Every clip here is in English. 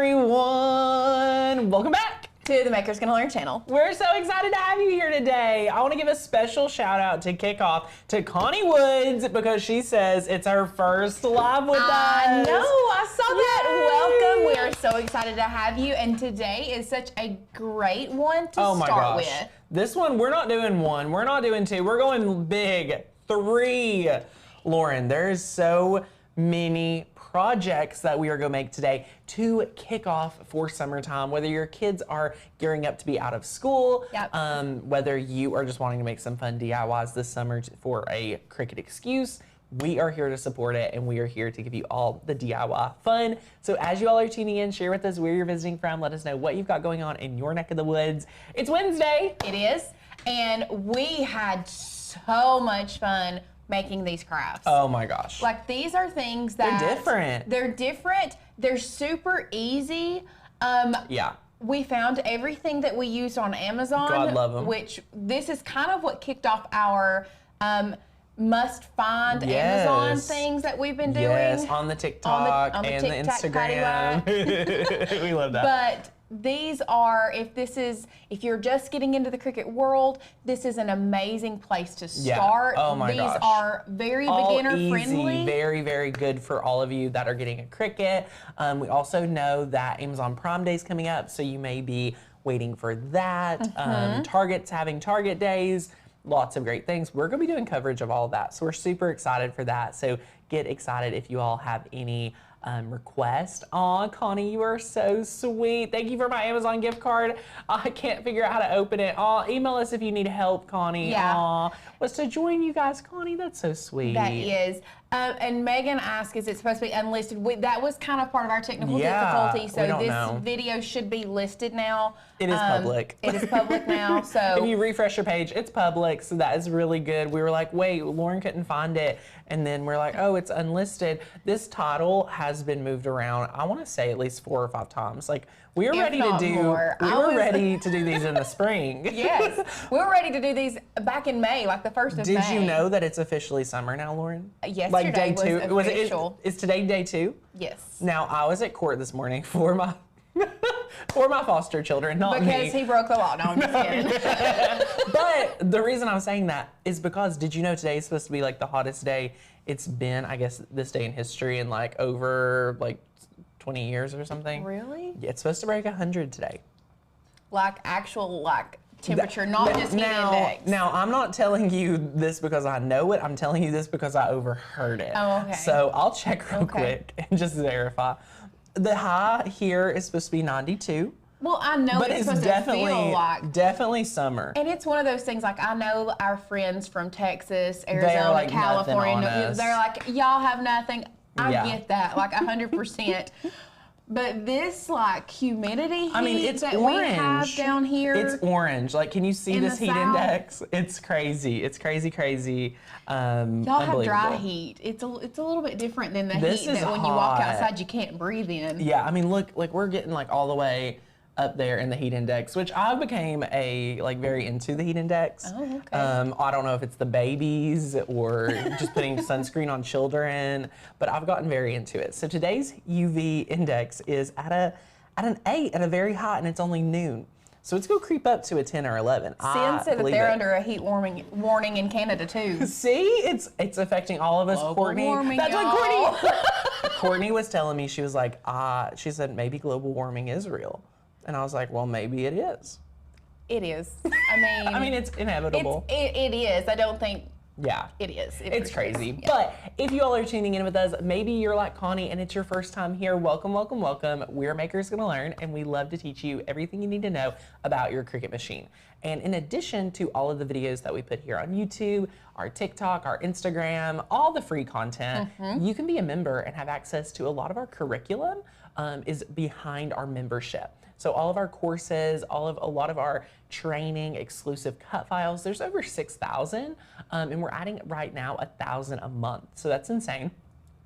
everyone! Welcome back to the Maker's Gonna Learn channel. We're so excited to have you here today. I want to give a special shout out to kick off to Connie Woods because she says it's her first live with us. I know, I saw that. Welcome. We are so excited to have you, and today is such a great one to start with. This one, we're not doing one, we're not doing two, we're going big. 3. Lauren, there's so many projects that we are going to make today to kick off for summertime, whether your kids are gearing up to be out of school, whether you are just wanting to make some fun DIYs this summer for a Cricut excuse. We are here to support it, and we are here to give you all the DIY fun. So as you all are tuning in, share with us where you're visiting from. Let us know what you've got going on in your neck of the woods. It's Wednesday. It is, and we had so much fun making these crafts. Oh my gosh. Like, these are things that they're different. They're different. They're super easy. Yeah. We found everything that we used on Amazon. God love them. Which this is kind of what kicked off our must find Amazon things that we've been doing. Yes, on the TikTok on the and TikTok, the Instagram. We love that. But these are, if you're just getting into the Cricut world, this is an amazing place to start. Oh my gosh. These are very beginner friendly. Very, very good for all of you that are getting a Cricut. We also know that Amazon Prime Day is coming up, so you may be waiting for that. Target's having Target Days. Lots of great things. We're going to be doing coverage of all of that, so we're super excited for that. So get excited if you all have any request. Aw, Connie, you are so sweet. Thank you for my Amazon gift card. I can't figure out how to open it. Aw, email us if you need help, Connie. Yeah. Aw, was to join you guys, Connie. That's so sweet. That is. And Megan asked, is it supposed to be unlisted? That was kind of part of our technical difficulty, so this video should be listed now. It is public. It is public now, so. If you refresh your page, it's public, so that is really good. We were like, wait, Lauren couldn't find it, and then we're like, oh, it's unlisted. This title has been moved around, I want to say at least 4 or 5 times. Like, we were ready to do, ready to do these in the spring. Yes, we were ready to do these back in May, like the 1st of May. Did you know that it's officially summer now, Lauren? Yes. Like day 2. Was official. Is today day 2? Yes. Now, I was at court this morning for my for my foster children, not me. Because he broke the law. No, I'm just kidding. But the reason I'm saying that is because, did you know today is supposed to be like the hottest day it's been, I guess, this day in history in like over like 20 years or something? Really? Yeah, it's supposed to break 100 today. Like actual temperature, not just heat index. Now, I'm not telling you this because I know it. I'm telling you this because I overheard it. Oh, okay. So I'll check real quick and just verify. The high here is supposed to be 92. Well, I know but it's supposed to feel like. Definitely summer. And it's one of those things, like, I know our friends from Texas, Arizona, like California, they're like, y'all have nothing. I get that, like 100%. But this, like, humidity heat that we have down here. It's orange. Like, can you see this heat index? It's crazy. It's crazy, crazy. Y'all have dry heat. It's a little bit different than the heat that when you walk outside you can't breathe in. Yeah, I mean, look, like, we're getting, like, all the way up there in the heat index, which I became very into the heat index. Oh, okay. I don't know if it's the babies or just putting sunscreen on children, but I've gotten very into it. So today's UV index is at an 8, at a very hot, and it's only noon. So it's going to creep up to a 10 or 11. Sin said that they're under a heat warning in Canada too. See, it's affecting all of us. Global Courtney, warming, that's what Courtney was telling me. She was like, she said maybe global warming is real. And I was like, well, maybe it is. It is. I mean, it's inevitable. It is. I don't think. Yeah. It is. It's crazy. Yeah. But if you all are tuning in with us, maybe you're like Connie and it's your first time here. Welcome, welcome, welcome. We're Makers Gonna Learn, and we love to teach you everything you need to know about your Cricut machine. And in addition to all of the videos that we put here on YouTube, our TikTok, our Instagram, all the free content, you can be a member and have access to a lot of our curriculum is behind our membership. So all of our courses, a lot of our training, exclusive cut files, there's over 6,000, and we're adding right now 1,000 a month. So that's insane.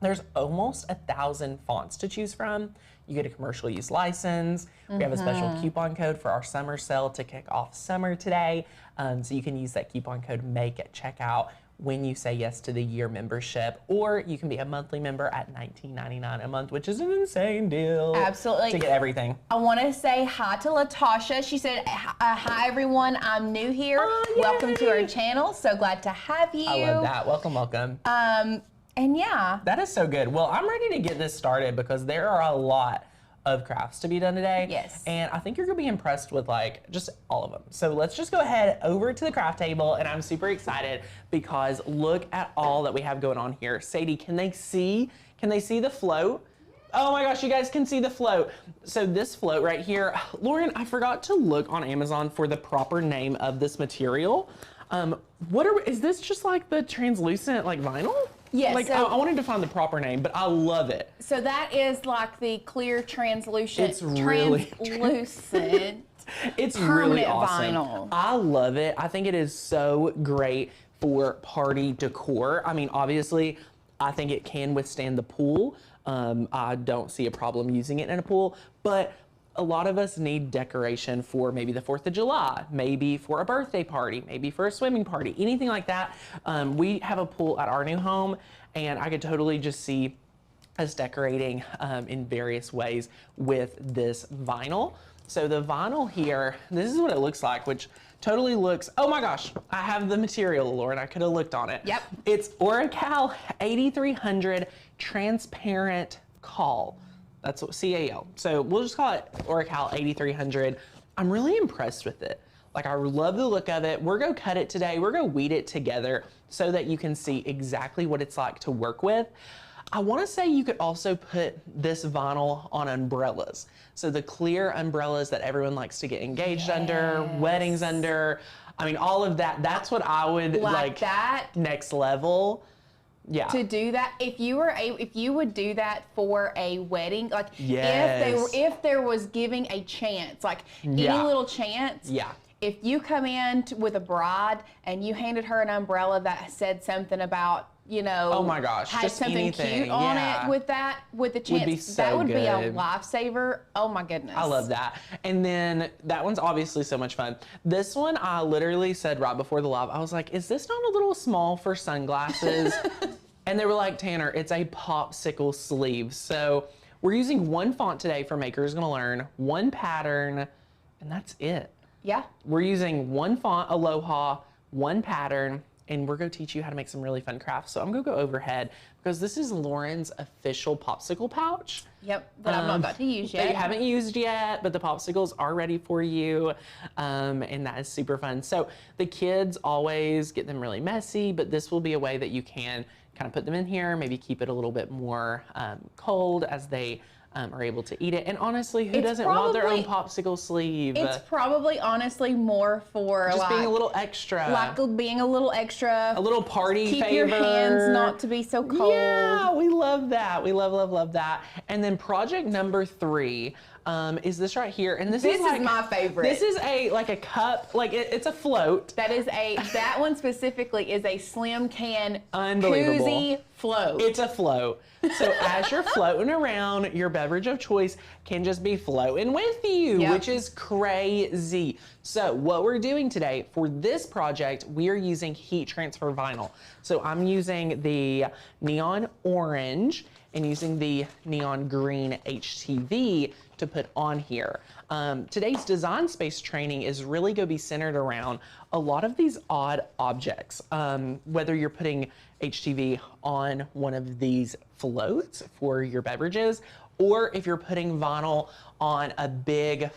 There's almost 1,000 fonts to choose from. You get a commercial use license. We have a special coupon code for our summer sale to kick off summer today. So you can use that coupon code MAKE at checkout. when you say yes to the year membership, or you can be a monthly member at $19.99 a month, which is an insane deal. Absolutely. To get everything. I want to say hi to Latasha. She said, hi everyone, I'm new here. Oh, welcome to our channel. So glad to have you. I love that. Welcome, welcome. And yeah. That is so good. Well, I'm ready to get this started because there are a lot of crafts to be done today. Yes. And I think you're gonna be impressed with like just all of them. So let's just go ahead over to the craft table, and I'm super excited because look at all that we have going on here. Sadie, can they see the float? Oh my gosh, you guys can see the float. So this float right here, Lauren, I forgot to look on Amazon for the proper name of this material. Is this just like the translucent like vinyl? Yes. Like, so, I wanted to find the proper name, but I love it. So that is like the clear translucent. It's really translucent. It's really awesome. Vinyl. I love it. I think it is so great for party decor. I mean, obviously, I think it can withstand the pool. I don't see a problem using it in a pool, but a lot of us need decoration for maybe the 4th of July, maybe for a birthday party, maybe for a swimming party, anything like that. We have a pool at our new home, and I could totally just see us decorating in various ways with this vinyl. So the vinyl here, this is what it looks like, which totally looks, oh my gosh, I have the material, Lauren, I could have looked on it. Yep. It's Oracal 8300 Transparent Cal. That's what CAL. So we'll just call it Oracal 8300. I'm really impressed with it. Like, I love the look of it. We're gonna cut it today. We're gonna weed it together so that you can see exactly what it's like to work with. I wanna say you could also put this vinyl on umbrellas. So the clear umbrellas that everyone likes to get engaged under, weddings under. I mean, all of that, that's what I would like that next level. Yeah. To do that, if you would do that for a wedding, like yes. if there was giving a chance, like any little chance. Yeah. If you come in with a bride and you handed her an umbrella that said something about, you know, oh my gosh, had just something anything. cute on it with the chance, would be so that would good. be a lifesaver. Oh my goodness. I love that. And then that one's obviously so much fun. This one, I literally said right before the live, I was like, is this not a little small for sunglasses? And they were like, Tanner, it's a popsicle sleeve. So we're using one font today for Makers Gonna Learn, one pattern, and that's it. Yeah. We're using one font, Aloha, one pattern, and we're gonna teach you how to make some really fun crafts. So I'm gonna go overhead because this is Lauren's official popsicle pouch. Yep, that I'm not about to use yet. That you haven't used yet, but the popsicles are ready for you, and that is super fun. So the kids always get them really messy, but this will be a way that you can kind of put them in here, maybe keep it a little bit more cold as they are able to eat it. And honestly, who doesn't want their own popsicle sleeve? It's probably honestly more for just like, being a little extra. Like being a little extra. A little party Keep favor. your hands not to be so cold. Yeah, we love that. We love, love, love that. And then project number 3 is this right here. And this is like, my favorite. This is like a cup, like it's a float. That one specifically is a slim can Unbelievable. koozie float. It's a float. So as you're floating around, your beverage of choice can just be floating with you, which is crazy. So what we're doing today for this project, we are using heat transfer vinyl. So I'm using the neon orange and using the neon green HTV to put on here. Today's design space training is really going to be centered around a lot of these odd objects, whether you're putting HTV on one of these floats for your beverages, or if you're putting vinyl on a big,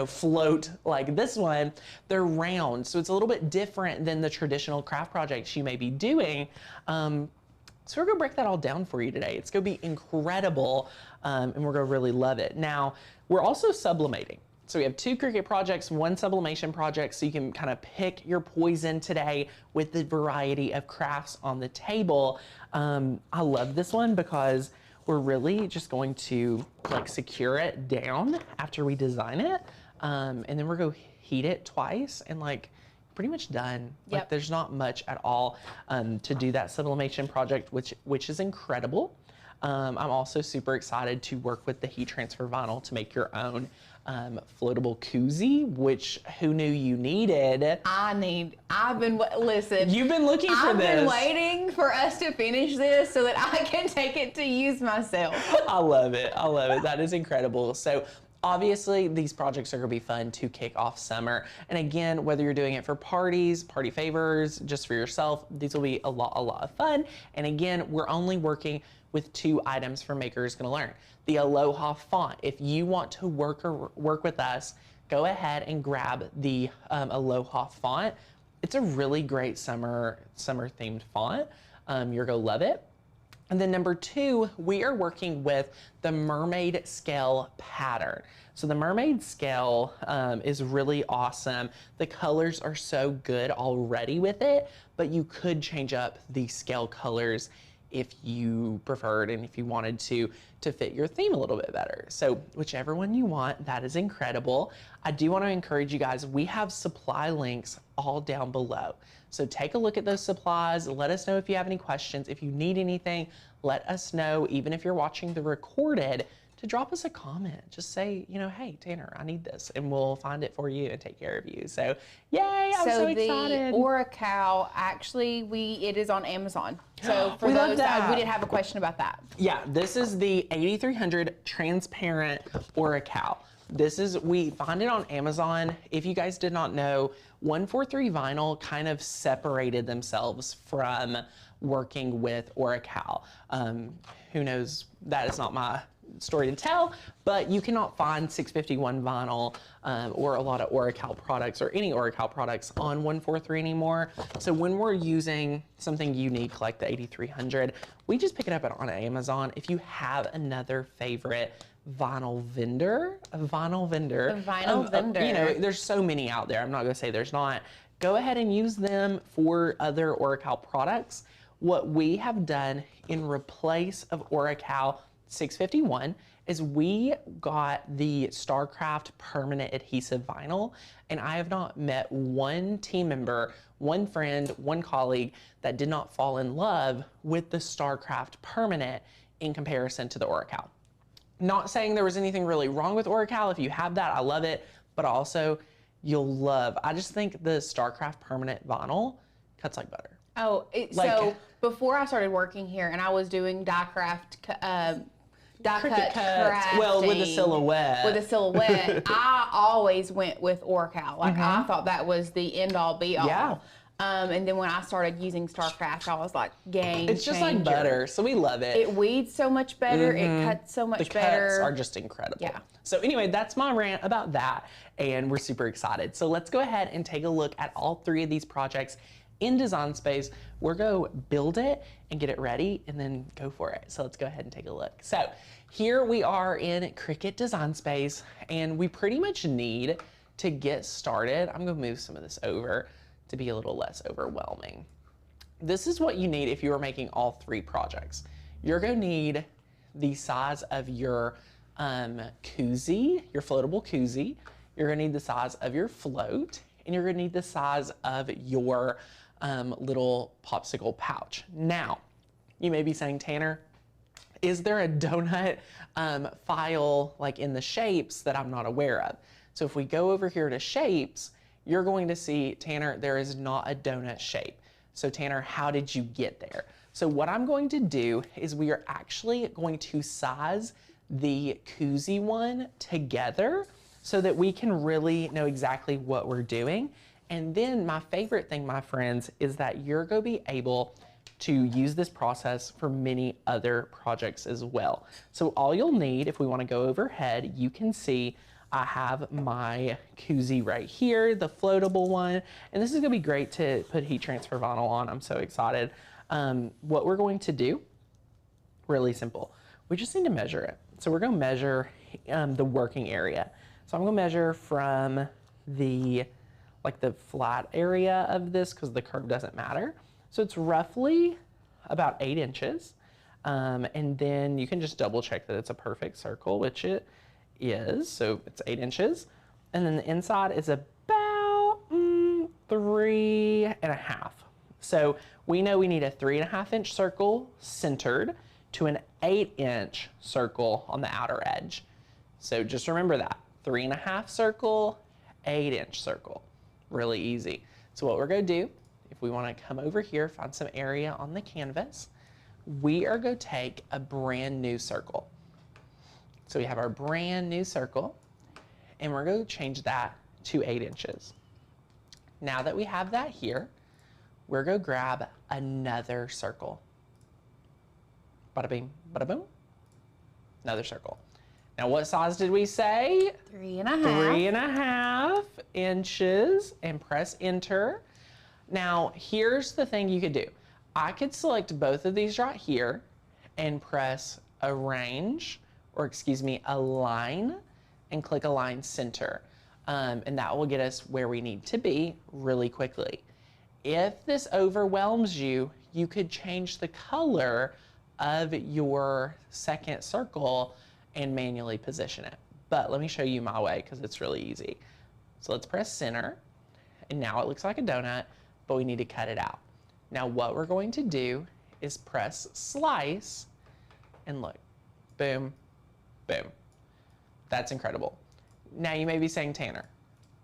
float like this one. They're round, so it's a little bit different than the traditional craft projects you may be doing. So we're gonna break that all down for you today. It's gonna be incredible, and we're gonna really love it. Now, we're also sublimating. So we have 2 Cricut projects, 1 sublimation project, so you can kind of pick your poison today with the variety of crafts on the table. I love this one because we're really just going to like secure it down after we design it, and then we're gonna heat it twice and like pretty much done. Yep. Like there's not much at all to do that sublimation project, which is incredible. I'm also super excited to work with the heat transfer vinyl to make your own floatable koozie, which who knew you needed? Listen. You've been looking for this. I've been waiting for us to finish this so that I can take it to use myself. I love it. I love it. That is incredible. So obviously, these projects are going to be fun to kick off summer. And again, whether you're doing it for parties, party favors, just for yourself, these will be a lot of fun. And again, we're only working with 2 items for Makers Gonna Learn. The Aloha font. If you want to work with us, go ahead and grab the Aloha font. It's a really great summer themed font. You're gonna love it. And then number 2, we are working with the Mermaid scale pattern. So the Mermaid scale is really awesome. The colors are so good already with it, but you could change up the scale colors if you preferred and if you wanted to fit your theme a little bit better. So whichever one you want, that is incredible. I do want to encourage you guys, we have supply links all down below. So take a look at those supplies. Let us know if you have any questions. If you need anything, let us know. Even if you're watching the recorded, to drop us a comment. Just say, you know, hey, Tanner, I need this, and we'll find it for you and take care of you. So, yay, I'm so excited. So the Oracal, actually, it is on Amazon. So for those that, we did have a question about that. Yeah, this is the 8300 transparent Oracal. We find it on Amazon. If you guys did not know, 143 Vinyl kind of separated themselves from working with Oracal. Who knows, that is not my story to tell, but you cannot find 651 vinyl or a lot of Oracal products or any Oracal products on 143 anymore. So when we're using something unique like the 8300, we just pick it up on Amazon. If you have another favorite vinyl vendor, you know, there's so many out there. I'm not gonna say there's not. Go ahead and use them for other Oracal products. What we have done in replace of Oracal 651 is we got the StarCraft permanent adhesive vinyl, and I have not met one team member, one friend, one colleague that did not fall in love with the StarCraft permanent in comparison to the Oracal. Not saying there was anything really wrong with Oracal. If you have that, I love it, but also I just think the StarCraft permanent vinyl cuts like butter. Oh, so before I started working here and I was doing die cut crafting, well, with a silhouette. I always went with Oracal. Like I thought that was the end all be all. Yeah. And then when I started using StarCraft, I was like, game It's just changer. like butter, so we love it. It weeds so much better. It cuts so much better. The cuts are just incredible. Yeah. So anyway, that's my rant about that, and we're super excited. So let's go ahead and take a look at all 3 of these projects in Design Space. We're going to build it and get it ready and then go for it. So let's go ahead and take a look. So here we are in Cricut Design Space, and we pretty much need to get started. I'm going to move some of this over to be a little less overwhelming. This is what you need if you are making all 3 projects. You're going to need the size of your koozie, your floatable koozie. You're going to need the size of your float, and you're going to need the size of your little popsicle pouch. Now, you may be saying, Tanner, is there a donut file like in the shapes that I'm not aware of? So if we go over here to shapes, you're going to see, Tanner, there is not a donut shape. So Tanner, how did you get there? So what I'm going to do is we are actually going to size the koozie one together so that we can really know exactly what we're doing. And then my favorite thing, my friends, is that you're going to be able to use this process for many other projects as well. So all you'll need, if we want to go overhead, you can see I have my koozie right here, the floatable one, and this is gonna be great to put heat transfer vinyl on. I'm so excited. What we're going to do, really simple. We just need to measure it. So we're gonna measure the working area. So I'm gonna measure from the flat area of this, because the curve doesn't matter. So it's roughly about 8 inches. And then you can just double check that it's a perfect circle, which it is. So it's 8 inches. And then the inside is about 3.5. So we know we need a 3.5 inch circle centered to an 8 inch circle on the outer edge. So just remember that, 3.5 circle, 8-inch circle. Really easy. So what we're gonna do, if we wanna come over here, find some area on the canvas, we are gonna take a brand new circle. So we have our brand new circle, and we're gonna change that to 8 inches. Now that we have that here, we're gonna grab another circle. Bada bing, bada boom. Another circle. Now what size did we say? 3.5. 3.5 inches, and press enter. Now here's the thing you could do. I could select both of these right here and press arrange, or excuse me, align, and click align center. And that will get us where we need to be really quickly. If this overwhelms you, you could change the color of your second circle and manually position it. But let me show you my way because it's really easy. So let's press center, and now it looks like a donut, but we need to cut it out. Now what we're going to do is press slice, and look, boom, boom. That's incredible. Now you may be saying, Tanner,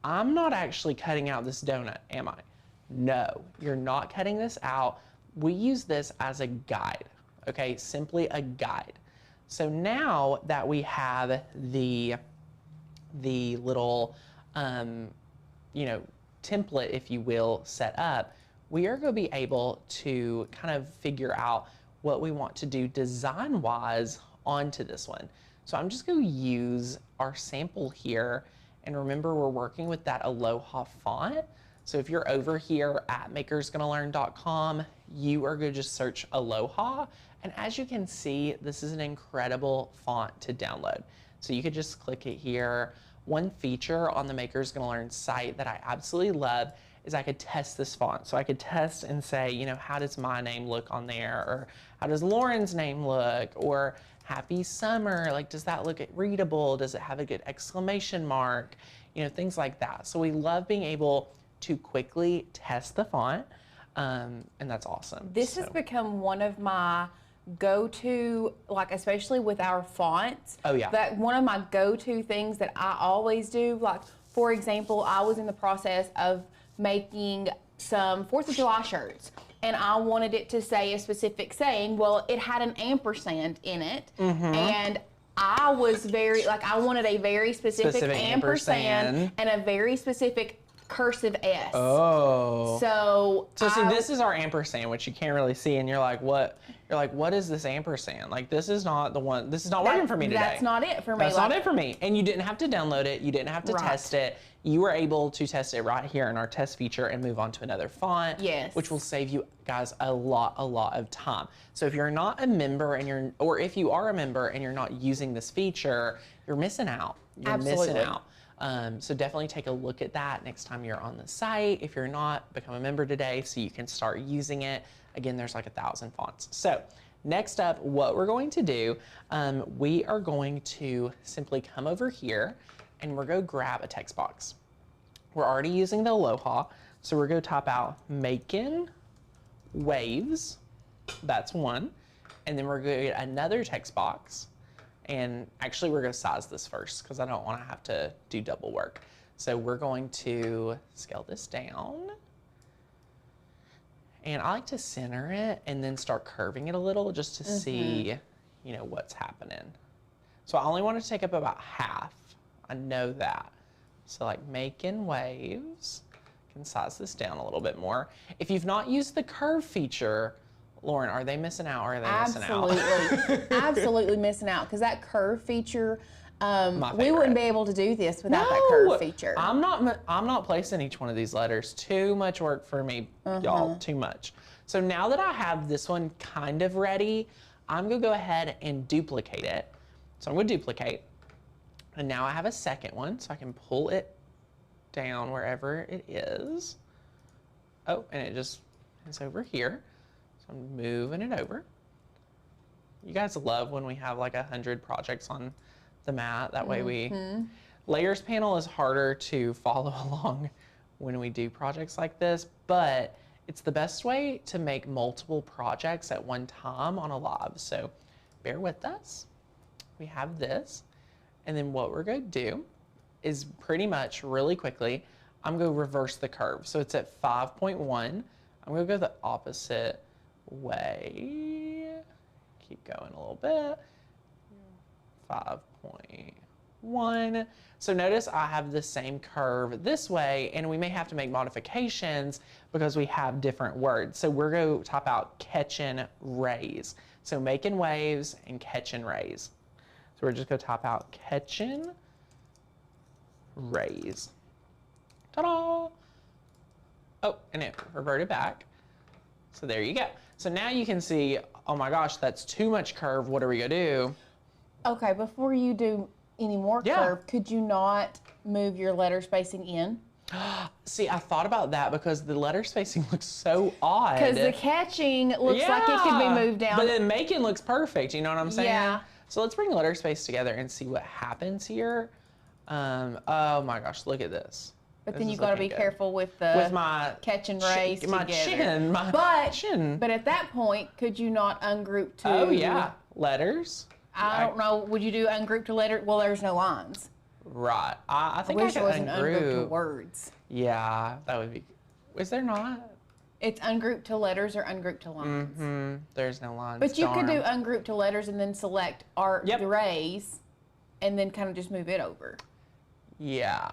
I'm not actually cutting out this donut, am I? No, you're not cutting this out. We use this as a guide, okay? Simply a guide. So now that we have the little, you know, template, if you will, set up, we are going to be able to kind of figure out what we want to do design-wise onto this one. So I'm just going to use our sample here, and remember we're working with that Aloha font. So if you're over here at makersgonnalearn.com, you are going to just search Aloha, and as you can see, this is an incredible font to download. So you could just click it here. One feature on the Makers Gonna Learn site that I absolutely love is I could test this font. So I could test and say, you know, how does my name look on there? Or how does Lauren's name look? Or Happy Summer, like, does that look readable? Does it have a good exclamation mark? You know, things like that. So we love being able to quickly test the font, and that's awesome. This has become one of my go-to, like, especially with our fonts. Oh yeah. That one of my go-to things that I always do. Like, for example, I was in the process of making some 4th of July shirts, and I wanted it to say a specific saying. Well, it had an ampersand in it, and I was very, like, I wanted a very specific ampersand and a very specific cursive S. Oh. So see, this is our ampersand, which you can't really see, and you're like, what? You're like, what is this ampersand? Like, this is not the one. This is not working for me today. That's not it for me. That's not it for me. And you didn't have to download it. You didn't have to test it. You were able to test it right here in our test feature and move on to another font. Yes. Which will save you guys a lot of time. So if you're not a member and or if you are a member and you're not using this feature, you're missing out. You're missing out. So definitely take a look at that next time you're on the site. If you're not, become a member today so you can start using it. Again, there's like 1,000 fonts. So next up, what we're going to do, we are going to simply come over here and we're going to grab a text box. We're already using the Aloha, so we're going to type out making waves. That's one. And then we're going to get another text box. And actually, we're going to size this first because I don't want to have to do double work. So we're going to scale this down. And I like to center it and then start curving it a little just to see, you know, what's happening. So I only want to take up about half. I know that. So like making waves, I can size this down a little bit more. If you've not used the curve feature, Lauren, are they missing out or are they missing out? Absolutely missing out, because that curve feature, we wouldn't be able to do this without that curve feature. I'm not placing each one of these letters. Too much work for me, y'all, too much. So now that I have this one kind of ready, I'm gonna go ahead and duplicate it. So I'm gonna duplicate, and now I have a second one, so I can pull it down wherever it is. Oh, and it just is over here. So I'm moving it over. You guys love when we have like 100 projects on the mat. That way layers panel is harder to follow along when we do projects like this, but it's the best way to make multiple projects at one time on a live. So bear with us. We have this. And then what we're going to do is pretty much, really quickly, I'm going to reverse the curve. So it's at 5.1. I'm going to go the opposite way. Keep going a little bit. 5.1. So notice I have the same curve this way, and we may have to make modifications because we have different words. So we're going to type out catchin' rays. So making waves and catchin' rays. So we're just going to type out catchin' rays. Ta-da! Oh, and it reverted back. So there you go. So now you can see, oh my gosh, that's too much curve. What are we going to do? Okay, before you do any more curve, could you not move your letter spacing in? See, I thought about that because the letter spacing looks so odd. Because the catching looks like it could be moved down. But then making looks perfect, you know what I'm saying? Yeah. So let's bring letter space together and see what happens here. Oh my gosh, look at this. But then you got to be careful with the my catching rays together. My chin. But at that point, could you not ungroup to? Oh yeah, letters. I don't know. Would you do ungroup to letter? Well, there's no lines. Right. I think I wish could it was an ungroup to ungroup. words. Yeah, that would be. Is there not? It's ungroup to letters or ungroup to lines. Mm-hmm. There's no lines. But you could do ungroup to letters and then select the rays, and then kind of just move it over. Yeah.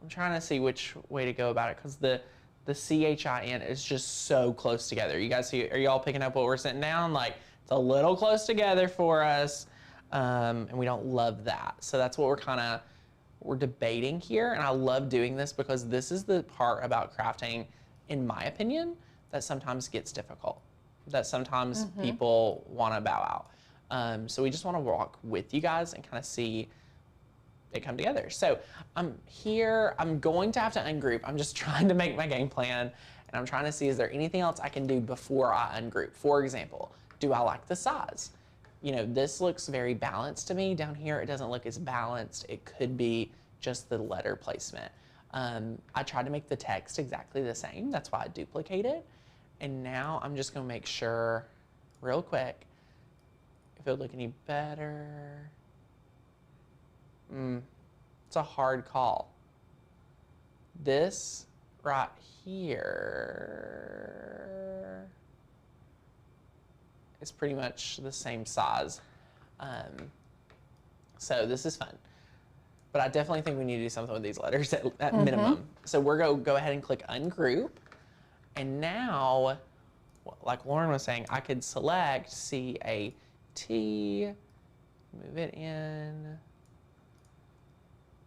I'm trying to see which way to go about it because the CHIN is just so close together. You guys see? Are y'all picking up what we're sitting down? Like it's a little close together for us, and we don't love that. So that's what we're debating here. And I love doing this because this is the part about crafting, in my opinion, that sometimes gets difficult. That sometimes people want to bow out. So we just want to walk with you guys and kind of see they come together. So I'm here, I'm going to have to ungroup. I'm just trying to make my game plan and I'm trying to see, is there anything else I can do before I ungroup? For example, do I like the size? You know, this looks very balanced to me. Down here, it doesn't look as balanced. It could be just the letter placement. I tried to make the text exactly the same. That's why I duplicated. And now I'm just gonna make sure real quick if it would look any better. It's a hard call. This right here is pretty much the same size. So this is fun. But I definitely think we need to do something with these letters at minimum. So we're going to go ahead and click ungroup. And now, like Lauren was saying, I could select CAT, move it in.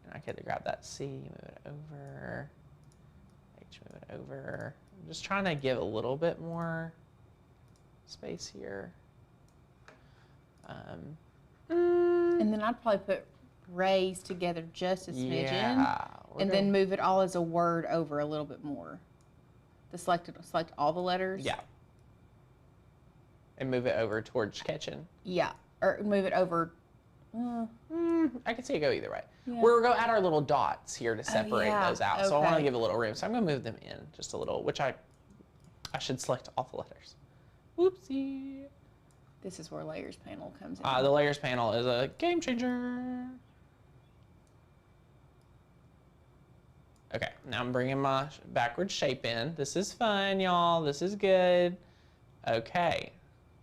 And I could grab that C, move it over, H, move it over. I'm just trying to give a little bit more space here. And then I'd probably put rays together just a smidgen, and then move it all as a word over a little bit more. Select all the letters. Yeah. And move it over towards catching. Yeah, or move it over. I can see it go either way. Yeah. We're going to add our little dots here to separate those out. Okay. So I want to give a little room. So I'm going to move them in just a little, which I should select all the letters. Whoopsie. This is where layers panel comes in. The layers panel is a game changer. Okay, now I'm bringing my backward shape in. This is fun, y'all. This is good. Okay,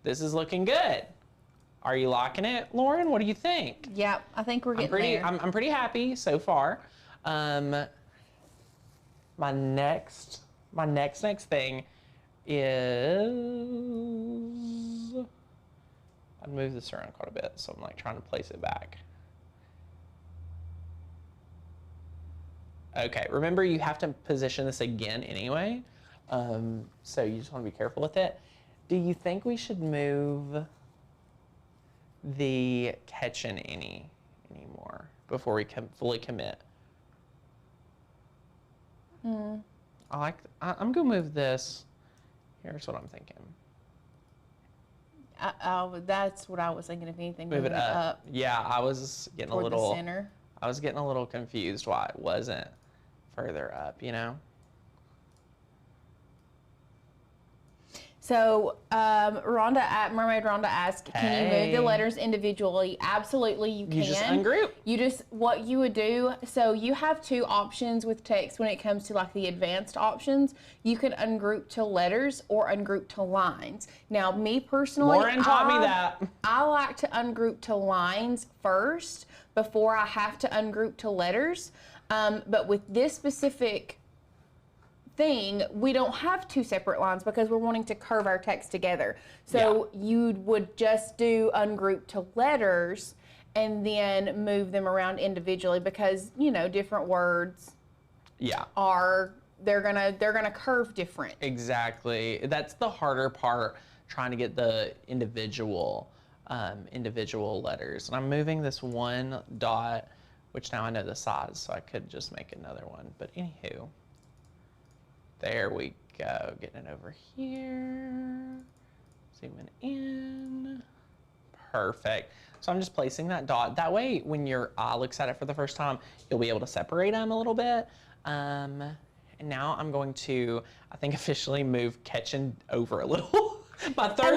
this is looking good. Are you liking it, Lauren? What do you think? Yeah, I think we're getting there. I'm pretty happy so far. My next thing is, I'd move this around quite a bit, so I'm like trying to place it back. Okay, remember you have to position this again anyway, so you just want to be careful with it. Do you think we should move the catchin' anymore before we fully commit? I'm gonna move this. Here's what I'm thinking. That's what I was thinking. If anything, move it up. Yeah, I was getting a little. The center. I was getting a little confused why it wasn't further up. You know. So Mermaid Rhonda asked, can you move the letters individually? Absolutely, you can. You just ungroup. What you would do, so you have two options with text when it comes to like the advanced options. You can ungroup to letters or ungroup to lines. Now, me personally, Lauren taught me that. I like to ungroup to lines first before I have to ungroup to letters. But with this specific thing, we don't have two separate lines because we're wanting to curve our text together. So you would just do ungroup to letters and then move them around individually because, you know, different words they're gonna curve different. Exactly. That's the harder part, trying to get the individual letters. And I'm moving this one dot, which now I know the size, so I could just make another one. But anywho, there we go. Getting it over here. Zooming in. Perfect. So I'm just placing that dot. That way, when your eye looks at it for the first time, you'll be able to separate them a little bit. And now I'm going to, I think, officially move catching over a little. My third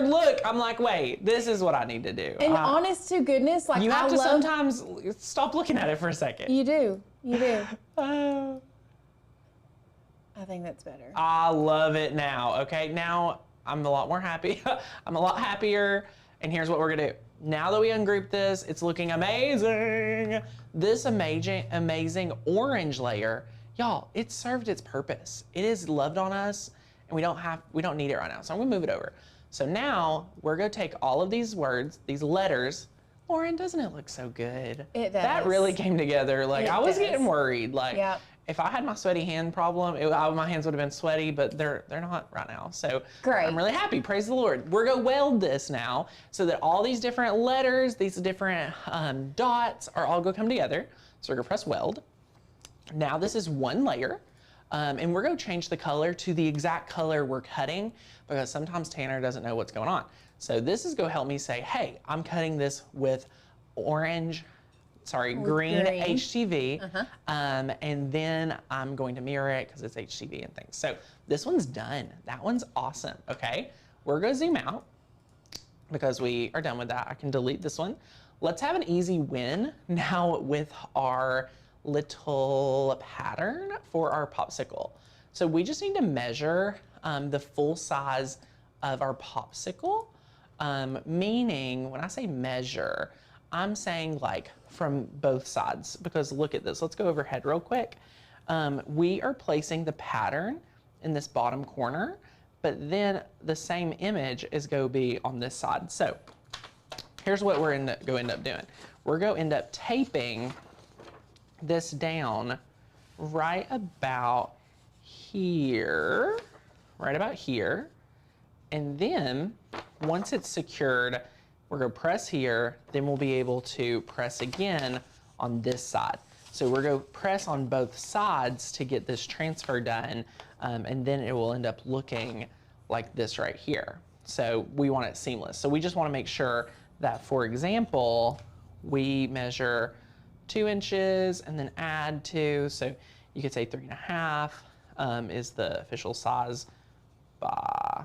look, I'm like, wait, this is what I need to do. And honest to goodness, like you have to sometimes stop looking at it for a second. You do. I think that's better. I love it now. Okay, now I'm a lot more happy. I'm a lot happier. And here's what we're gonna do. Now that we ungroup this, it's looking amazing. This amazing orange layer, y'all, it served its purpose. It is loved on us, and we don't need it right now. So I'm gonna move it over. So now we're gonna take all of these words, these letters. Lauren, doesn't it look so good? It does. That really came together. Like, I was getting worried. Like, if I had my sweaty hand problem, my hands would have been sweaty, but they're not right now. So great. I'm really happy. Praise the Lord. We're going to weld this now so that all these different letters, these different dots are all going to come together. So we're going to press weld. Now this is one layer. And we're going to change the color to the exact color we're cutting because sometimes Tanner doesn't know what's going on. So this is going to help me say, hey, I'm cutting this with green HTV, and then I'm going to mirror it because it's HTV and things. So this one's done. That one's awesome, okay? We're gonna zoom out because we are done with that. I can delete this one. Let's have an easy win now with our little pattern for our popsicle. So we just need to measure the full size of our popsicle, meaning when I say measure, I'm saying like from both sides, because look at this. Let's go overhead real quick. We are placing the pattern in this bottom corner, but then the same image is going to be on this side. So here's what we're going to end up doing. We're going to end up taping this down right about here, and then once it's secured, we're going to press here, then we'll be able to press again on this side. So we're going to press on both sides to get this transfer done, and then it will end up looking like this right here. So we want it seamless. So we just want to make sure that, for example, we measure 2 inches and then add 2. So you could say 3.5 is the official size by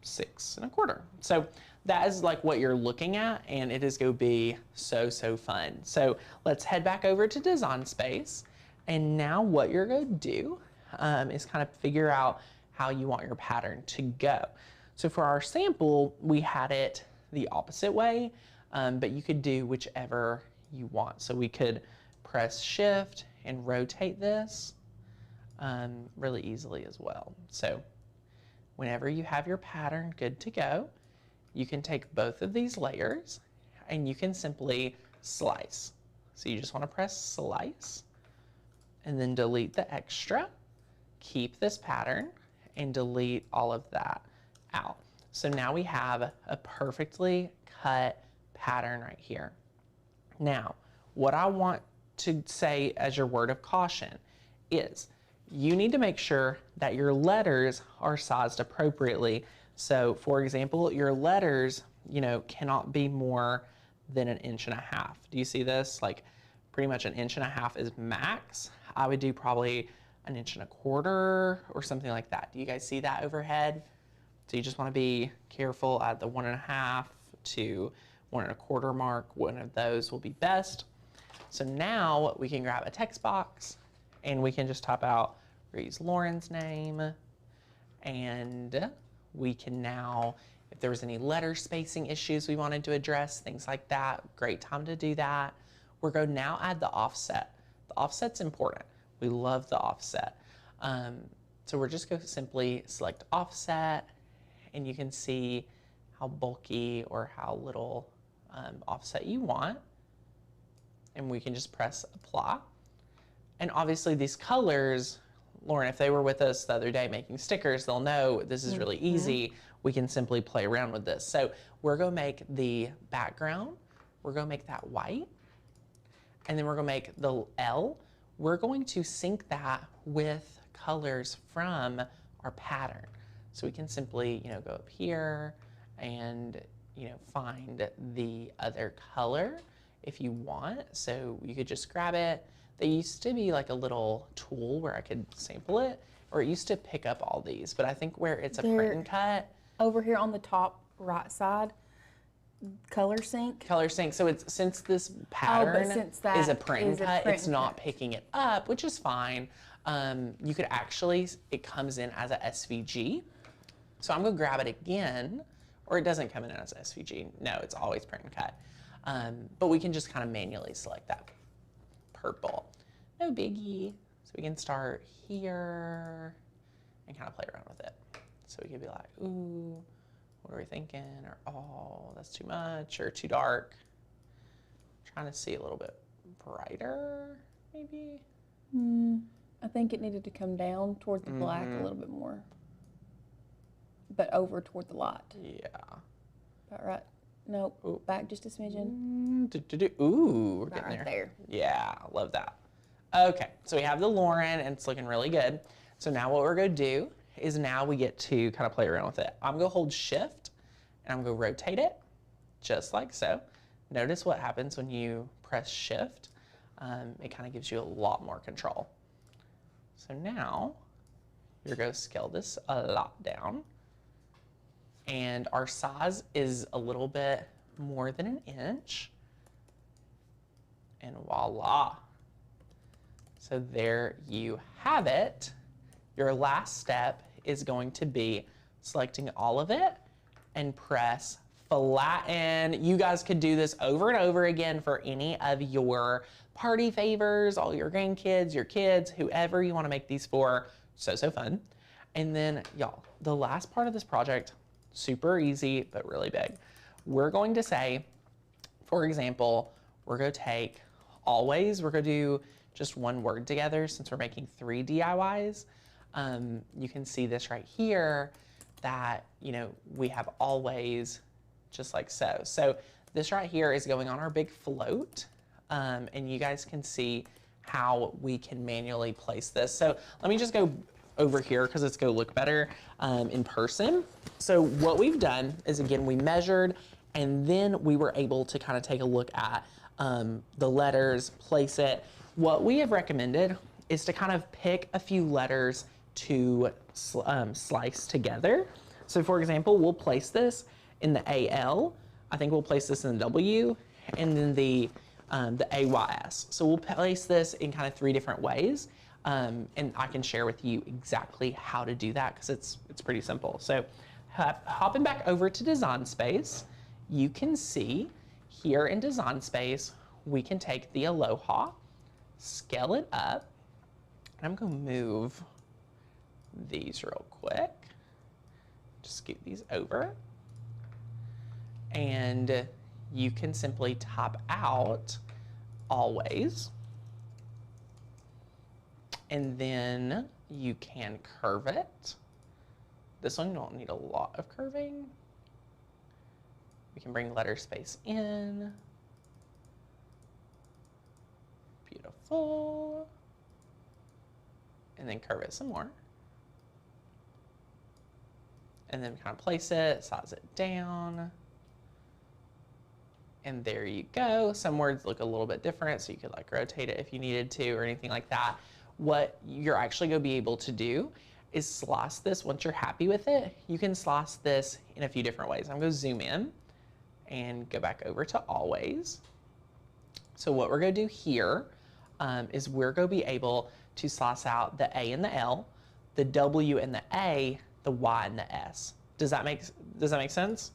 6 1/4. So that is like what you're looking at, and it is going to be so fun. So let's head back over to Design Space. And now what you're going to do is kind of figure out how you want your pattern to go. So for our sample, we had it the opposite way, but you could do whichever you want. So we could press Shift and rotate this really easily as well. So whenever you have your pattern good to go, you can take both of these layers and you can simply slice. So you just want to press slice and then delete the extra, keep this pattern, and delete all of that out. So now we have a perfectly cut pattern right here. Now, what I want to say as your word of caution is you need to make sure that your letters are sized appropriately. So for example, your letters, cannot be more than 1.5 inches. Do you see this? Like pretty much 1.5 inches is max. I would do probably 1.25 or something like that. Do you guys see that overhead? So you just want to be careful at the 1.5 to 1.25 mark. One of those will be best. So now we can grab a text box and we can just type out, we're gonna use Lauren's name, and we can now, if there was any letter spacing issues we wanted to address, things like that, great time to do that. We're going to now add the offset. The offset's important. We love the offset. So we're just going to simply select offset, and you can see how bulky or how little offset you want. And we can just press apply. And obviously these colors, Lauren, if they were with us the other day making stickers, they'll know this is really easy. We can simply play around with this. So we're going to make the background, we're going to make that white, and then we're going to make the L. We're going to sync that with colors from our pattern. So we can simply, go up here and, find the other color if you want. So you could just grab it. There used to be like a little tool where I could sample it, or it used to pick up all these, but I think where it's a print and cut. Over here on the top right side, color sync. Color sync, so it's, since this pattern is a print and cut, it's not cut. picking it up, which is fine. You could actually, it comes in as a SVG. So I'm gonna grab it again, or it doesn't come in as a SVG. No, it's always print and cut. But we can just kind of manually select that purple. No biggie. So we can start here and kind of play around with it. So we could be like, ooh, what are we thinking? Or, oh, that's too much or too dark. Trying to see a little bit brighter, maybe. I think it needed to come down toward the black a little bit more, but over toward the light. Yeah. About right. Nope. Ooh. Back just a smidgen. Ooh, we're getting right there. Yeah, love that. Okay, so we have the Lauren, and it's looking really good. So now what we're gonna do is now we get to kind of play around with it. I'm gonna hold shift, and I'm gonna rotate it, just like so. Notice what happens when you press shift. It kind of gives you a lot more control. So now, you're gonna scale this a lot down. And our size is a little bit more than 1 inch. And voila. So there you have it. Your last step is going to be selecting all of it and press flatten. You guys could do this over and over again for any of your party favors, all your grandkids, your kids, whoever you want to make these for. So fun. And then y'all, the last part of this project, super easy, but really big. We're going to say, for example, we're going to take always, we're going to do just one word together since we're making 3 DIYs. You can see this right here that, we have always just like so. So this right here is going on our big float. And you guys can see how we can manually place this. So let me just go over here because it's going to look better in person. So what we've done is, again, we measured, and then we were able to kind of take a look at the letters, place it. What we have recommended is to kind of pick a few letters to slice together. So for example, we'll place this in the AL. I think we'll place this in the W, and then the AYS. So we'll place this in kind of 3 different ways. And I can share with you exactly how to do that because it's pretty simple. So hopping back over to Design Space, you can see here in Design Space, we can take the Aloha, scale it up, and I'm going to move these real quick. Just scoot these over. And you can simply top out always. And then you can curve it. This one you don't need a lot of curving. We can bring letter space in. Beautiful. And then curve it some more. And then kind of place it, size it down. And there you go. Some words look a little bit different, so you could like rotate it if you needed to or anything like that. what you're actually gonna be able to do is slice this. Once you're happy with it, you can slice this in a few different ways. I'm gonna zoom in and go back over to always. So what we're gonna do here is we're gonna be able to slice out the A and the L, the W and the A, the Y and the S. Does that make sense?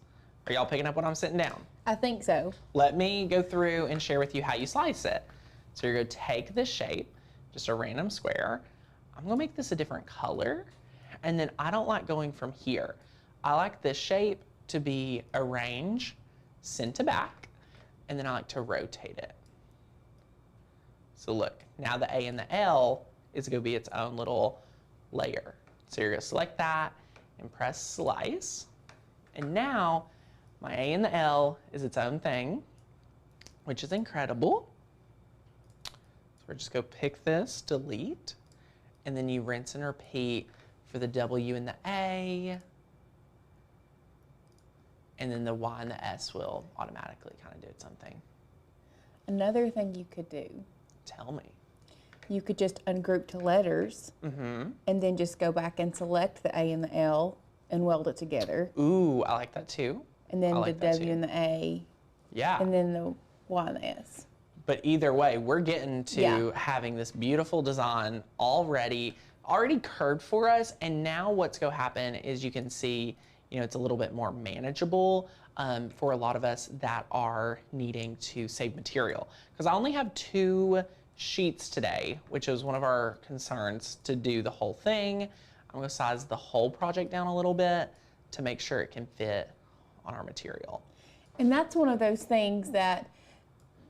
Are y'all picking up what I'm sitting down? I think so. Let me go through and share with you how you slice it. So you're gonna take this shape, just a random square. I'm gonna make this a different color. And then I don't like going from here. I like this shape to be arrange, send to back, and then I like to rotate it. So look, now the A and the L is gonna be its own little layer. So you're gonna select that and press slice. And now my A and the L is its own thing, which is incredible. So we're just gonna pick this, delete, and then you rinse and repeat for the W and the A, and then the Y and the S will automatically kind of do its own thing. Another thing you could do. Tell me. You could just ungroup to letters, and then just go back and select the A and the L and weld it together. Ooh, I like that too. And then the W and the A. Yeah. And then the Y and the S. But either way, we're getting to having this beautiful design already curved for us. And now what's going to happen is you can see, you know, it's a little bit more manageable for a lot of us that are needing to save material. Because I only have 2 sheets today, which was one of our concerns to do the whole thing. I'm going to size the whole project down a little bit to make sure it can fit on our material. And that's one of those things that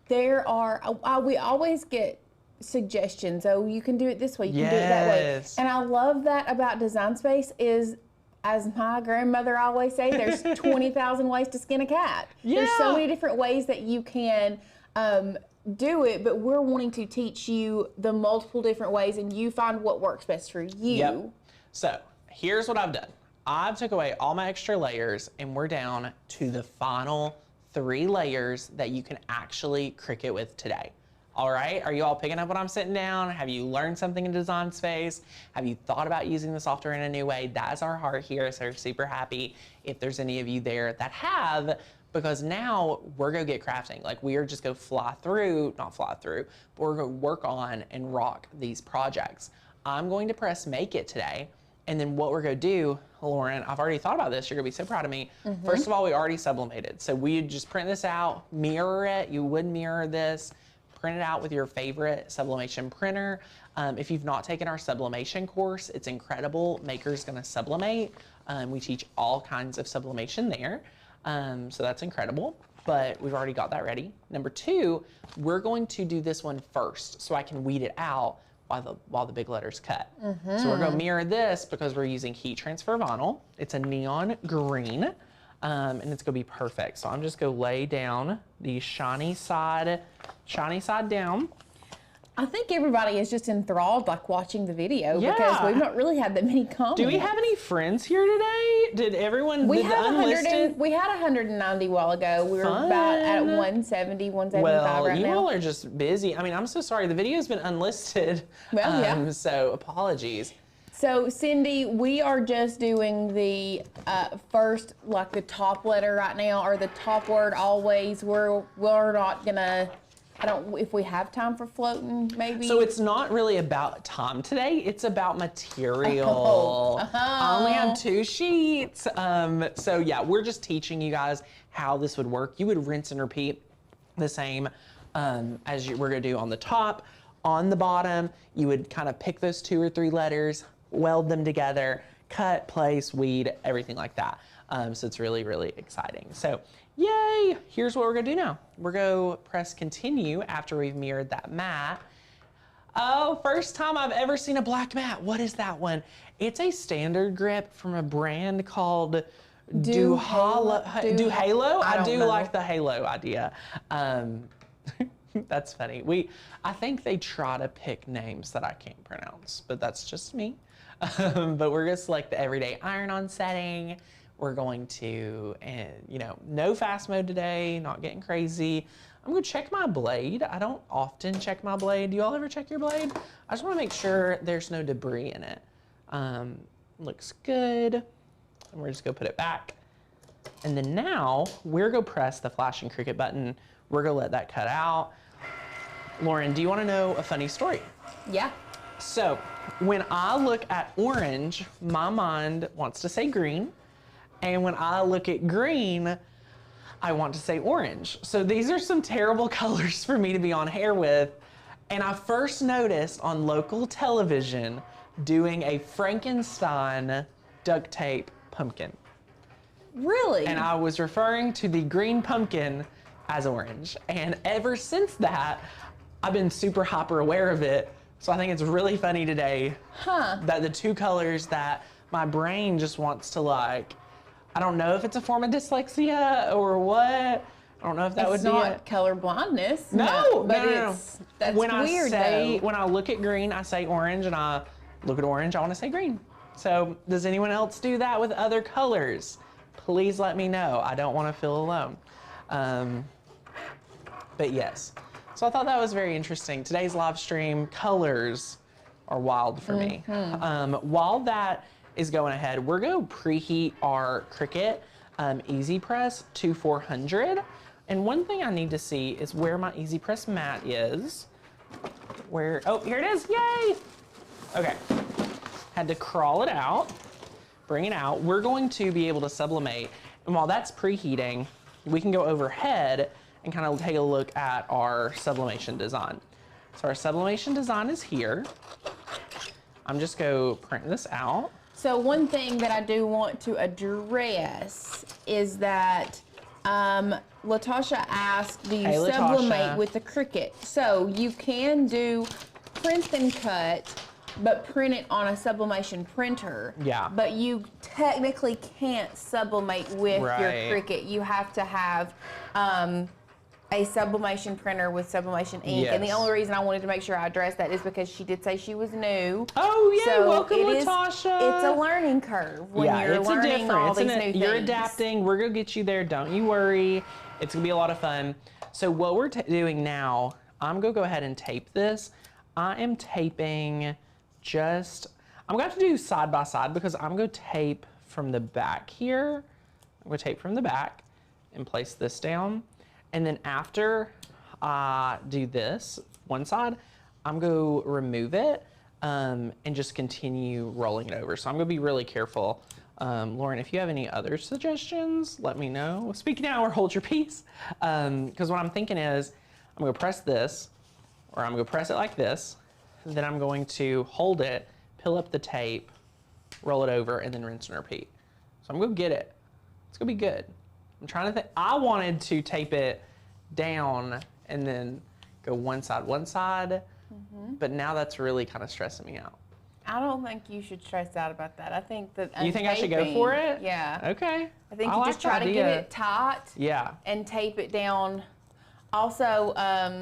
there are, we always get suggestions. Oh, you can do it this way, you can do it that way. And I love that about Design Space is, as my grandmother always say, there's 20,000 ways to skin a cat. There's so many different ways that you can do it, but we're wanting to teach you the multiple different ways and you find what works best for you. Yep. So here's what I've done. I've took away all my extra layers and we're down to the final 3 layers that you can actually Cricut with today. All right, are you all picking up what I'm sitting down? Have you learned something in Design Space? Have you thought about using the software in a new way? That's our heart here, so we're super happy if there's any of you there that have, because now we're gonna get crafting. Like we are just gonna not fly through, but we're gonna work on and rock these projects. I'm going to press make it today. And then what we're gonna do, Lauren, I've already thought about this, you're gonna be so proud of me. First of all, we already sublimated. So we just print this out, mirror it, you would mirror this, print it out with your favorite sublimation printer. If you've not taken our sublimation course, it's incredible. Maker's Gonna Sublimate. We teach all kinds of sublimation there. So that's incredible, but we've already got that ready. Number 2, we're going to do this one first so I can weed it out while the big letters cut. So we're gonna mirror this because we're using heat transfer vinyl. It's a neon green, and it's gonna be perfect. So I'm just gonna lay down the shiny side down. I think everybody is just enthralled, like watching the video, because we've not really had that many comments. Do we have any friends here today? Did everyone? We had 190 while ago. We were about at 170, 175 right now. You all are just busy. I mean, I'm so sorry. The video's been unlisted. Well, so apologies. So Cindy, we are just doing the first, like the top letter right now, or the top word always. We're not gonna. If we have time for floating, maybe. So it's not really about time today, it's about material. I only have 2 sheets. So yeah, we're just teaching you guys how this would work. You would rinse and repeat the same as we're gonna do on the top. On the bottom, you would kind of pick those 2 or 3 letters, weld them together, cut, place, weed, everything like that. So it's really, really exciting. So yay, here's what we're gonna do now. We're gonna press continue after we've mirrored that mat. Oh, first time I've ever seen a black mat. What is that one? It's a standard grip from a brand called Do Halo. I do like the Halo idea. That's funny. I think they try to pick names that I can't pronounce, but that's just me. But we're gonna select the everyday iron-on setting. We're going to, you know, no fast mode today, not getting crazy. I'm gonna check my blade. I don't often check my blade. Do you all ever check your blade? I just wanna make sure there's no debris in it. Looks good. And we're just gonna put it back. And then now we're gonna press the flashing Cricut button. We're gonna let that cut out. Lauren, do you wanna know a funny story? Yeah. So when I look at orange, my mind wants to say green. And when I look at green, I want to say orange. So these are some terrible colors for me to be on hair with. And I first noticed on local television doing a Frankenstein duct tape pumpkin. Really? And I was referring to the green pumpkin as orange. And ever since that, I've been super hyper aware of it. So I think it's really funny today that the two colors that my brain just wants to like, I don't know if it's a form of dyslexia or what. I don't know if that would be it. It's not color blindness. No, but no. That's when weird when I look at green, I say orange, and I look at orange, I want to say green. So does anyone else do that with other colors? Please let me know. I don't want to feel alone. But yes. So I thought that was very interesting. Today's live stream, colors are wild for me. While that is going ahead, we're going to preheat our Cricut EasyPress to 400. And one thing I need to see is where my EasyPress mat is. Where, oh, here it is, yay! Okay, had to crawl it out, bring it out. We're going to be able to sublimate. And while that's preheating, we can go overhead and kind of take a look at our sublimation design. So our sublimation design is here. I'm just going to print this out. So one thing that I do want to address is that Latasha asked, do you sublimate with the Cricut? So you can do print and cut, but print it on a sublimation printer. Yeah. But you technically can't sublimate with your Cricut. You have to have a sublimation printer with sublimation ink. Yes. And the only reason I wanted to make sure I addressed that is because she did say she was new. Oh, yeah, so welcome, Latasha. It's a learning curve when you're learning all these new things. You're adapting. We're going to get you there. Don't you worry. It's going to be a lot of fun. So what we're doing now, I'm going to go ahead and tape this. I am taping just, I'm going to have to do side by side because I'm going to tape from the back here. I'm going to tape from the back and place this down. And then after I do this, one side, I'm going to remove it and just continue rolling it over. So I'm going to be really careful. Lauren, if you have any other suggestions, let me know. Speak now or hold your peace. Because what I'm thinking is I'm going to press this, or I'm going to press it like this. Then I'm going to hold it, peel up the tape, roll it over, and then rinse and repeat. So I'm going to get it. It's going to be good. I'm trying to think. I wanted to tape it down and then go one side, but now that's really kind of stressing me out. I don't think you should stress out about that. I think that you think I should go for it? Yeah. Okay. I think you just try to get it tight. Yeah. And tape it down. Also,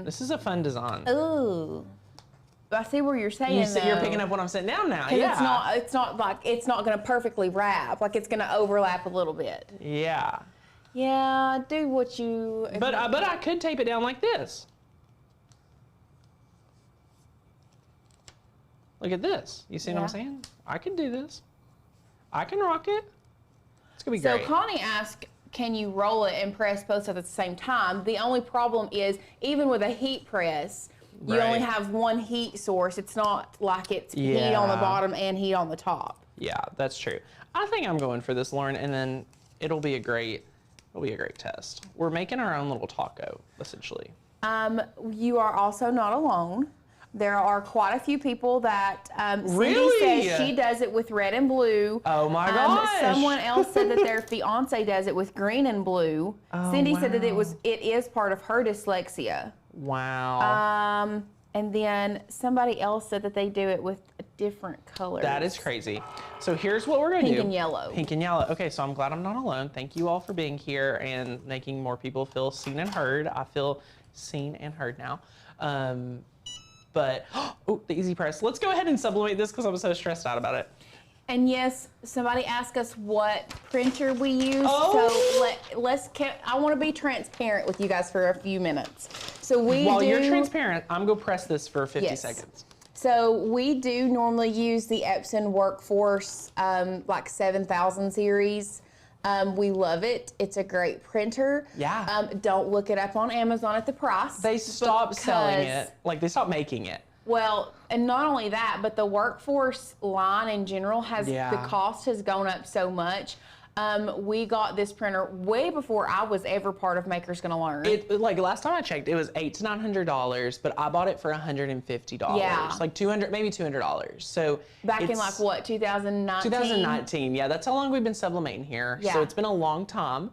this is a fun design. Ooh. I see where you're saying You're picking up what I'm saying down now. Yeah. It's not going to perfectly wrap. Like it's going to overlap a little bit. Yeah. Yeah, do what you... But I could tape it down like this. Look at this. You see what I'm saying? I can do this. I can rock it. It's going to be great. So Connie asked, can you roll it and press both sides at the same time? The only problem is, even with a heat press, you only have one heat source. It's not like it's heat on the bottom and heat on the top. Yeah, that's true. I think I'm going for this, Lauren, and then it'll be a great test. We're making our own little taco, essentially. You are also not alone. There are quite a few people that Really? Cindy says she does it with red and blue. Oh my gosh. Someone else said that their fiance does it with green and blue. Oh, Cindy said that it is part of her dyslexia. Wow. And then somebody else said that they do it with different colors. That is crazy. So here's what we're going to do. Pink and yellow. Pink and yellow. Okay, so I'm glad I'm not alone. Thank you all for being here and making more people feel seen and heard. I feel seen and heard now. But, oh, the EasyPress. Let's go ahead and sublimate this because I'm so stressed out about it. And yes, somebody asked us what printer we use. Oh. So I want to be transparent with you guys for a few minutes. So While you're transparent, I'm going to press this for 50 seconds. So we do normally use the Epson Workforce like 7000 series. We love it. It's a great printer. Yeah. Don't look it up on Amazon at the price. They stopped selling it. Like, they stopped making it. Well, and not only that, but the Workforce line in general the cost has gone up so much. We got this printer way before I was ever part of Makers Gonna Learn. Like last time I checked, it was $800 to $900, but I bought it for $150. Yeah. Like $200, maybe $200. So back in like what, 2019? 2019, yeah, that's how long we've been sublimating here. Yeah. So it's been a long time.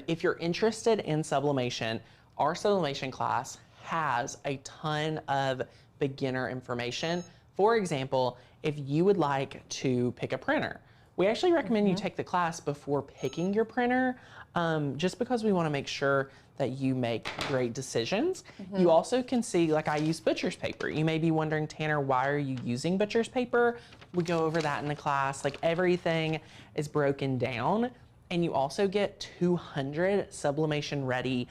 If you're interested in sublimation, our sublimation class has a ton of beginner information. For example, if you would like to pick a printer, we actually recommend you take the class before picking your printer, just because we want to make sure that you make great decisions. You also can see, like, I use butcher's paper. You may be wondering, Tanner, why are you using butcher's paper? We go over that in the class. Like, everything is broken down, and you also get 200 sublimation ready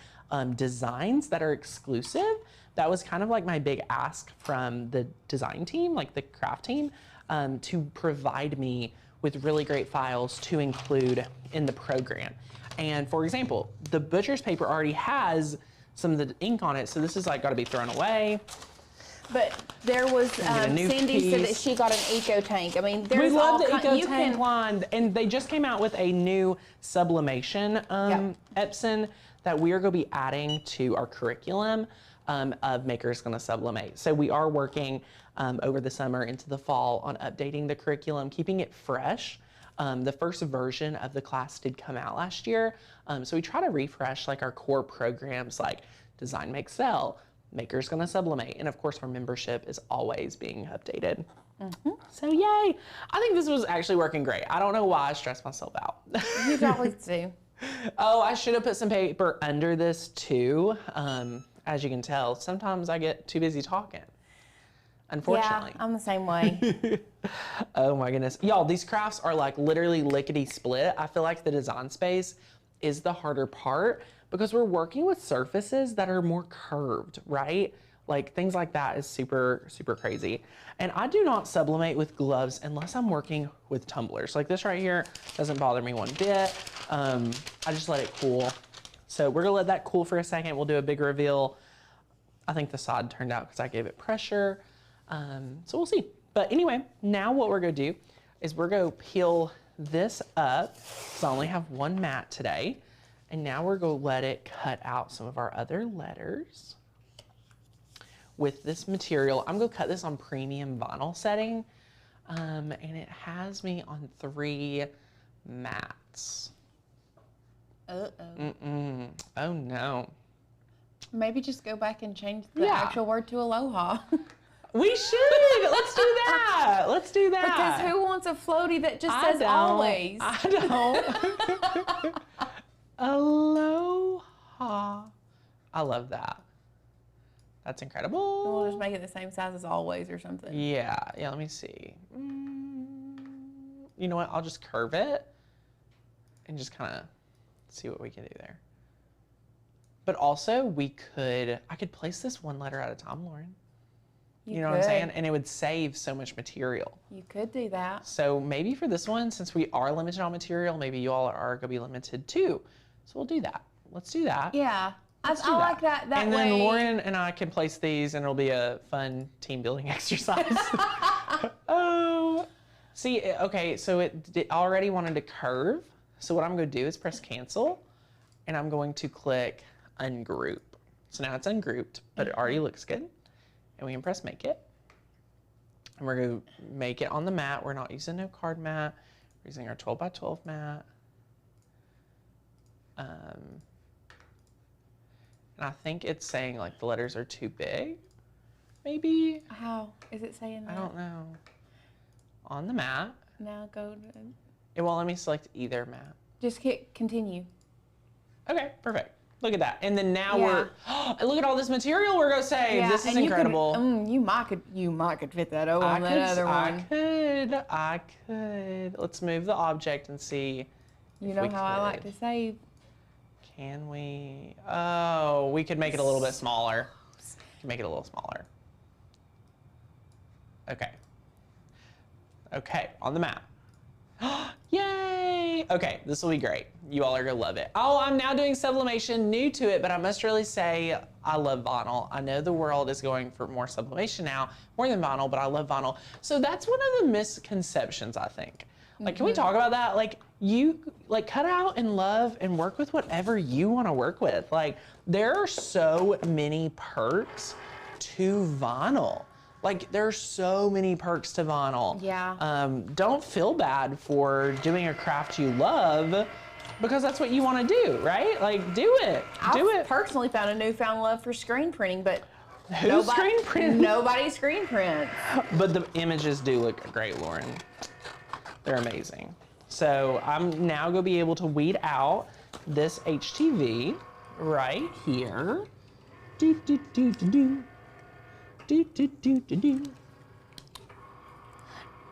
designs that are exclusive. That was kind of like my big ask from the design team, like the craft team, to provide me with really great files to include in the program. And for example, the butcher's paper already has some of the ink on it, so this is like got to be thrown away. But there was, Cindy said that she got an Eco Tank. I mean, there's we love the Eco Tank line, and they just came out with a new sublimation Epson that we are going to be adding to our curriculum of Makers Gonna Sublimate. So we are working over the summer into the fall on updating the curriculum, keeping it fresh. The first version of the class did come out last year. So we try to refresh like our core programs like Design Make Sell, Makers Gonna Sublimate, and of course our membership is always being updated. So yay! I think this was actually working great. I don't know why I stressed myself out. You always do. Oh, I should have put some paper under this too. As you can tell, sometimes I get too busy talking, unfortunately. Yeah, I'm the same way. Oh my goodness. Y'all, these crafts are like literally lickety split. I feel like the design space is the harder part because we're working with surfaces that are more curved, right? Like things like that is super, super crazy. And I do not sublimate with gloves unless I'm working with tumblers. Like this right here doesn't bother me one bit. I just let it cool. So we're gonna let that cool for a second. We'll do a big reveal. I think the sod turned out because I gave it pressure. So we'll see. But anyway, now what we're gonna do is we're gonna peel this up. So I only have one mat today. And now we're gonna let it cut out some of our other letters. With this material, I'm gonna cut this on premium vinyl setting. And it has me on 3 mats. Oh no. Maybe just go back and change the actual word to aloha. We should. Let's do that. Let's do that. Because who wants a floaty that just says always? I don't. Aloha. I love that. That's incredible. We'll just make it the same size as always or something. Yeah, let me see. You know what? I'll just curve it and just kind of see what we can do there. But also I could place this one letter at a time, Lauren. You know what I'm saying? And it would save so much material. You could do that. So maybe for this one, since we are limited on material, maybe you all are going to be limited too. So we'll do that. Let's do that. Yeah. I like that way. And then Lauren and I can place these and it'll be a fun team building exercise. Oh. See, okay, so it already wanted to curve. So what I'm going to do is press cancel and I'm going to click ungroup. So now it's ungrouped, but it already looks good. And we can press make it. And we're going to make it on the mat. We're not using no card mat. We're using our 12 by 12 mat. And I think it's saying like the letters are too big, maybe. How is it saying that? I don't know. On the mat. Now go to... It won't let me select either mat. Just hit continue. Okay, perfect. Look at that. And then now we're, look at all this material we're gonna save. Yeah, this is incredible. You might could fit that over on that other one. I could. Let's move the object and see. You know how I like to save. Can we? Oh, we could make it a little bit smaller. Make it a little smaller. Okay. Okay, on the map. Yay! Okay, this will be great. You all are gonna love it. Oh, I'm now doing sublimation, new to it, but I must really say I love vinyl. I know the world is going for more sublimation now, more than vinyl, but I love vinyl. So that's one of the misconceptions, I think. Like, can we talk about that? Like, you cut out and love and work with whatever you want to work with. Like, there are so many perks to vinyl. Like, there's so many perks to vinyl. Yeah. Don't feel bad for doing a craft you love, because that's what you want to do, right? Like, do it. I've personally found a newfound love for screen printing, but nobody screen prints. But the images do look great, Lauren. They're amazing. So I'm now gonna be able to weed out this HTV right here. Do, do, do, do, do. Do, do, do, do, do.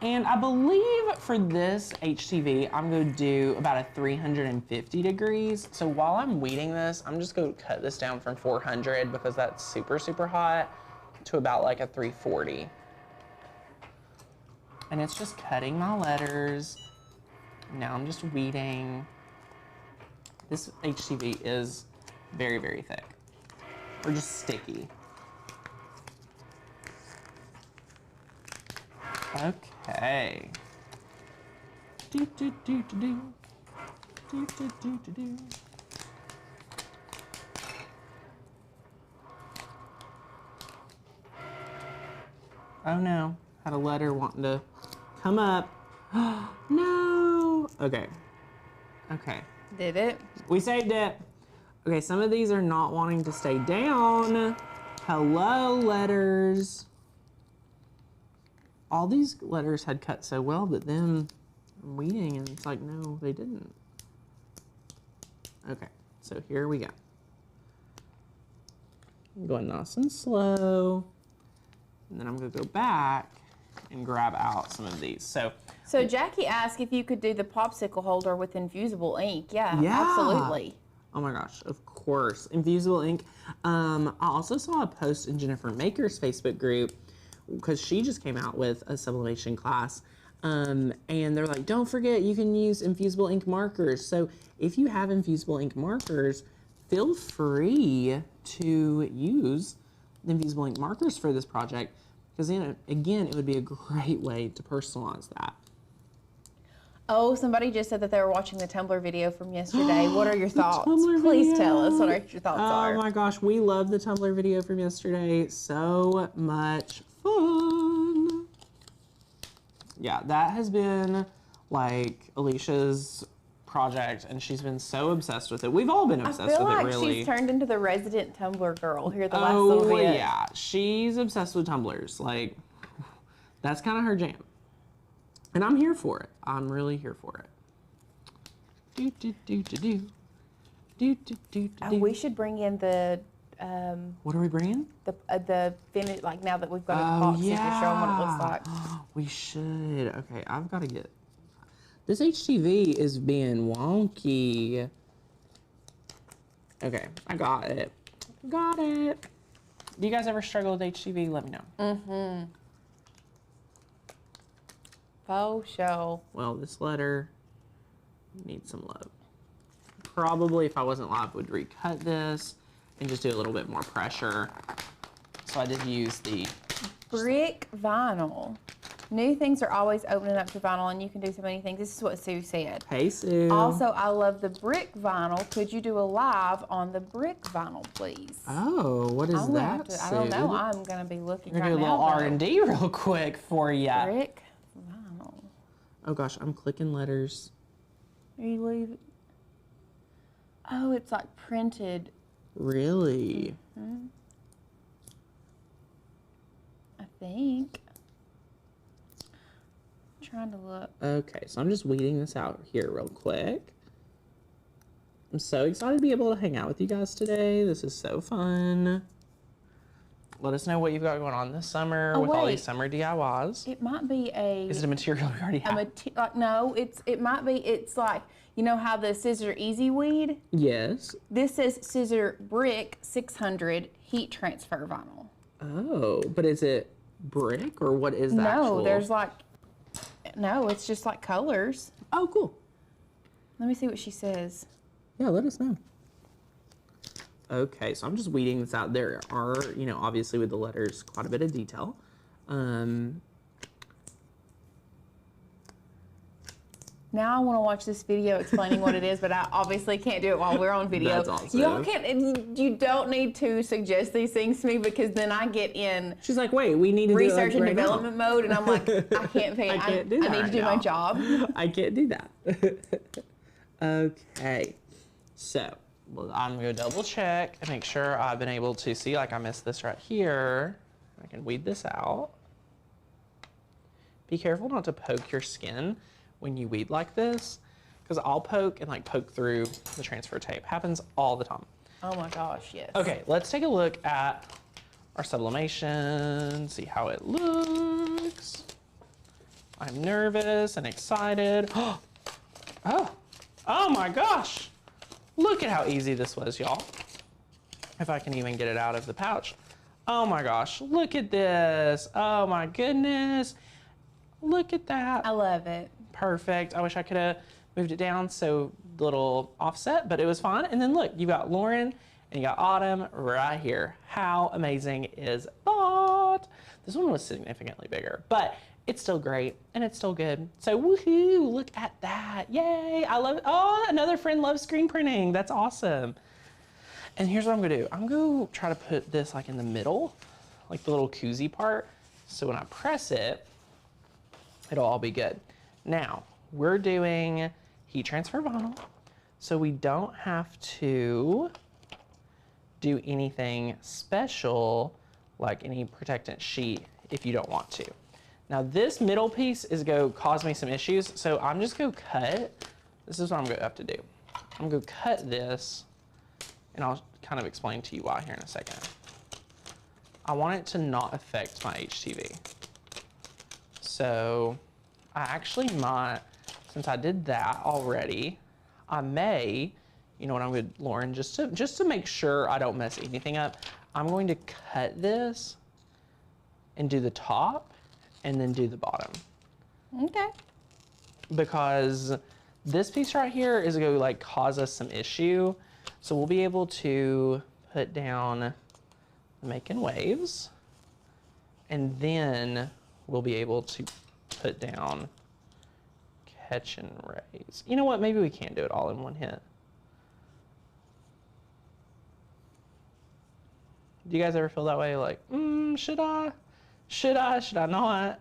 And I believe for this HTV, I'm gonna do about a 350 degrees. So while I'm weeding this, I'm just gonna cut this down from 400 because that's super, super hot to about like a 340. And it's just cutting my letters. Now I'm just weeding. This HTV is very, very thick, or just sticky. Okay. Do, do, do, do, do. Do, do, do, do, do. Oh no, had a letter wanting to come up. No. Okay. Okay. Did it? We saved it. Okay, some of these are not wanting to stay down. Hello, letters. All these letters had cut so well, but then I'm weeding and it's like, no, they didn't. Okay, so here we go. I'm going nice and slow. And then I'm gonna go back and grab out some of these. So Jackie asked if you could do the popsicle holder with Infusible Ink. Yeah, absolutely. Oh my gosh, of course. Infusible Ink. I also saw a post in Jennifer Maker's Facebook group because she just came out with a sublimation class. And they're like, don't forget, you can use Infusible Ink markers. So if you have Infusible Ink markers, feel free to use the Infusible Ink markers for this project, because then, again, it would be a great way to personalize that. Oh, somebody just said that they were watching the Tumblr video from yesterday. What are your thoughts? Please tell us what your thoughts are. Oh my gosh, we love the Tumblr video from yesterday. So much fun. Yeah, that has been like Alicia's project, and she's been so obsessed with it. We've all been obsessed with it, really. I feel like she's turned into the resident Tumblr girl here the last little bit. Oh yeah, she's obsessed with Tumblrs. Like, that's kind of her jam. And I'm here for it. I'm really here for it. Do, do, do, do, do. Do, do, do, do, do. We should bring in the... what are we bringing? The finish, like now that we've got a box, to show them what it looks like. We should. Okay, I've got to get... This HTV is being wonky. Okay, I got it. Got it. Do you guys ever struggle with HTV? Let me know. Mm-hmm. Faux show. Well, this letter needs some love. Probably, if I wasn't live, would recut this and just do a little bit more pressure. So I did use the... Brick vinyl. New things are always opening up to vinyl, and you can do so many things. This is what Sue said. Hey, Sue. Also, I love the brick vinyl. Could you do a live on the brick vinyl, please? Oh, what is that, Sue? I don't know. I'm going to be looking right now. We're going to do a little R&D real quick for you. Brick vinyl. Oh, gosh. I'm clicking letters. Are you leaving? Oh, it's like printed. Really? Mm-hmm. I think. Trying to look. Okay, so I'm just weeding this out here real quick. I'm so excited to be able to hang out with you guys today. This is so fun. Let us know what you've got going on this summer with all these summer DIYs. It might be a... Is it a material we already have? No, it might be, it's like, you know how the scissor Easy Weed? Yes. This says scissor brick 600 heat transfer vinyl. Oh, but is it brick or what is that? No, there's like, no, it's just like colors. Oh, cool. Let me see what she says. Yeah, let us know. Okay, so I'm just weeding this out. There are, you know, obviously with the letters, quite a bit of detail. Now I want to watch this video explaining what it is, but I obviously can't do it while we're on video. That's awesome. Y'all can't, you don't need to suggest these things to me because then I get in She's like, wait, we need to research do it like and development mode, and I'm like, I can't pay. I can't do that. I need to do my job. I can't do that. Okay, so I'm gonna double check and make sure I've been able to see, like I missed this right here. I can weed this out. Be careful not to poke your skin when you weed like this, because I'll poke and like poke through the transfer tape. Happens all the time. Oh my gosh, yes. Okay, let's take a look at our sublimation, see how it looks. I'm nervous and excited. Oh my gosh. Look at how easy this was, y'all. If I can even get it out of the pouch. Oh my gosh, look at this. Oh my goodness. Look at that. I love it. Perfect. I wish I could have moved it down so little offset, but it was fine. And then look, you got Lauren and you got Autumn right here. How amazing is that? This one was significantly bigger, but it's still great and it's still good. So woohoo, look at that. Yay, I love it. Oh, another friend loves screen printing. That's awesome. And here's what I'm gonna do. I'm gonna try to put this like in the middle, like the little koozie part. So when I press it, it'll all be good. Now, we're doing heat transfer vinyl, so we don't have to do anything special, like any protectant sheet, if you don't want to. Now, this middle piece is going to cause me some issues, so I'm just going to cut. This is what I'm going to have to do. I'm going to cut this, and I'll kind of explain to you why here in a second. I want it to not affect my HTV. So I actually might, since I did that already, I may, you know what I'm going to, Lauren, just to make sure I don't mess anything up, I'm going to cut this and do the top and then do the bottom. Okay. Because this piece right here is going to like cause us some issue. So we'll be able to put down making waves, and then we'll be able to put down catch and raise. You know what? Maybe we can't do it all in one hit. Do you guys ever feel that way? Like, should I? Should I not?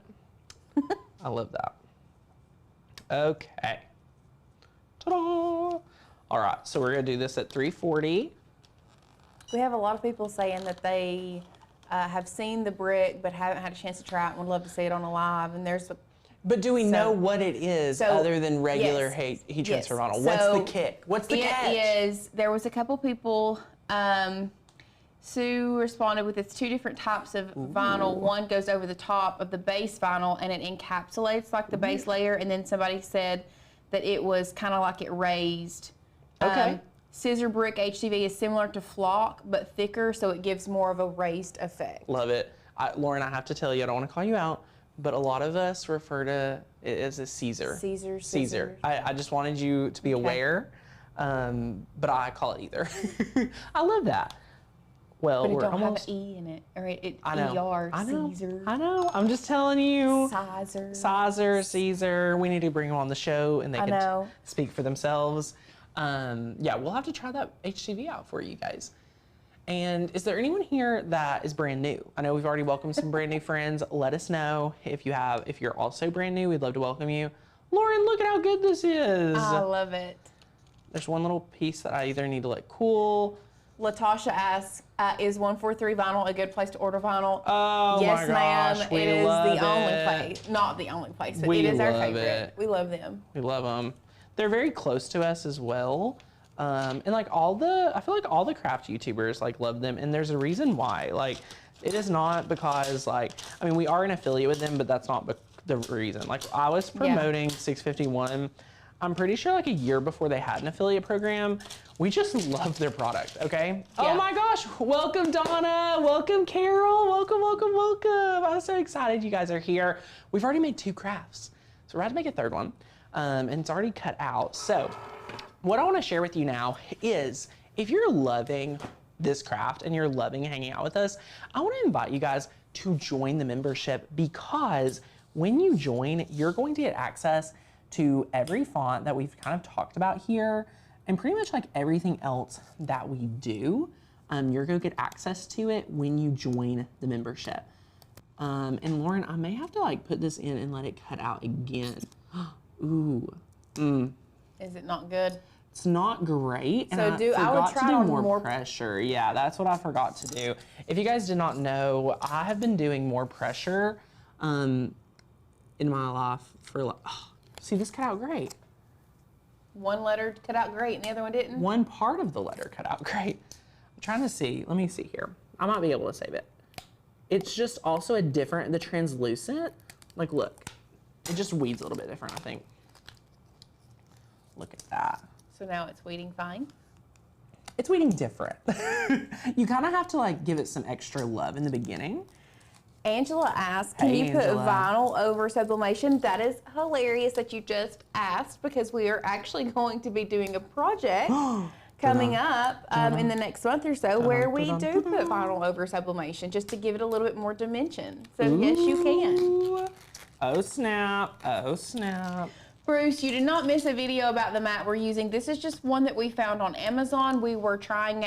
I love that. Okay. Ta-da! All right, so we're gonna do this at 340. We have a lot of people saying that they have seen the brick but haven't had a chance to try it and would love to see it on a live. And there's But do we know what it is other than regular heat transfer vinyl? What's the kick? What's the catch? There was a couple people, Sue responded with it's two different types of vinyl. One goes over the top of the base vinyl and it encapsulates like the base layer. And then somebody said that it was kind of like it raised. Okay. Scissor brick HTV is similar to flock, but thicker, so it gives more of a raised effect. Love it. Lauren, I have to tell you, I don't want to call you out, but a lot of us refer to it as a Caesar. Caesar. I just wanted you to be aware, but I call it either. I love that. Well, but it we're don't almost have an E in it, or I know. ER, I know. Caesar. I know. I'm just telling you. Caesar. Caesar. We need to bring them on the show, and they can speak for themselves. Yeah, we'll have to try that HTV out for you guys. And is there anyone here that is brand new? I know we've already welcomed some brand new friends. Let us know if you're also brand new. We'd love to welcome you. Lauren, look at how good this is. I love it. There's one little piece that I either need to let cool. Latasha asks, is 143 Vinyl a good place to order vinyl? Oh yes, my gosh, ma'am. we It is love the it. only place. Not the only place, but We it is our love favorite. it. We love them. We love them. They're very close to us as well. And like I feel like all the craft YouTubers like love them, and there's a reason why. Like, it is not because like, I mean, we are an affiliate with them, but that's not the reason. Like, I was promoting 651, I'm pretty sure like a year before they had an affiliate program. We just love their product, okay? Yeah. Oh my gosh, welcome Donna, welcome Carol, welcome, welcome, welcome. I'm so excited you guys are here. We've already made 2 crafts, so we're about to make a 3rd one, and it's already cut out. So what I wanna share with you now is, if you're loving this craft and you're loving hanging out with us, I wanna invite you guys to join the membership, because when you join, you're going to get access to every font that we've kind of talked about here, and pretty much like everything else that we do. You're gonna get access to it when you join the membership. And Lauren, I may have to like put this in and let it cut out again. Ooh. Is it not good? It's not great. So and I would try to do on more pressure. Yeah, that's what I forgot to do. If you guys did not know, I have been doing more pressure in my life for like, see, this cut out great. One letter cut out great and the other one didn't? One part of the letter cut out great. I'm trying to see, let me see here. I might be able to save it. It's just also the translucent, like look, it just weeds a little bit different, I think. Look at that. So now it's weeding fine? It's weeding different. You kind of have to like give it some extra love in the beginning. Angela asked, can you put vinyl over sublimation? That is hilarious that you just asked, because we are actually going to be doing a project coming up in the next month or so where we do put vinyl over sublimation, just to give it a little bit more dimension. So yes, you can. Oh snap, oh snap. Bruce, you did not miss a video about the mat we're using. This is just one that we found on Amazon. We were testing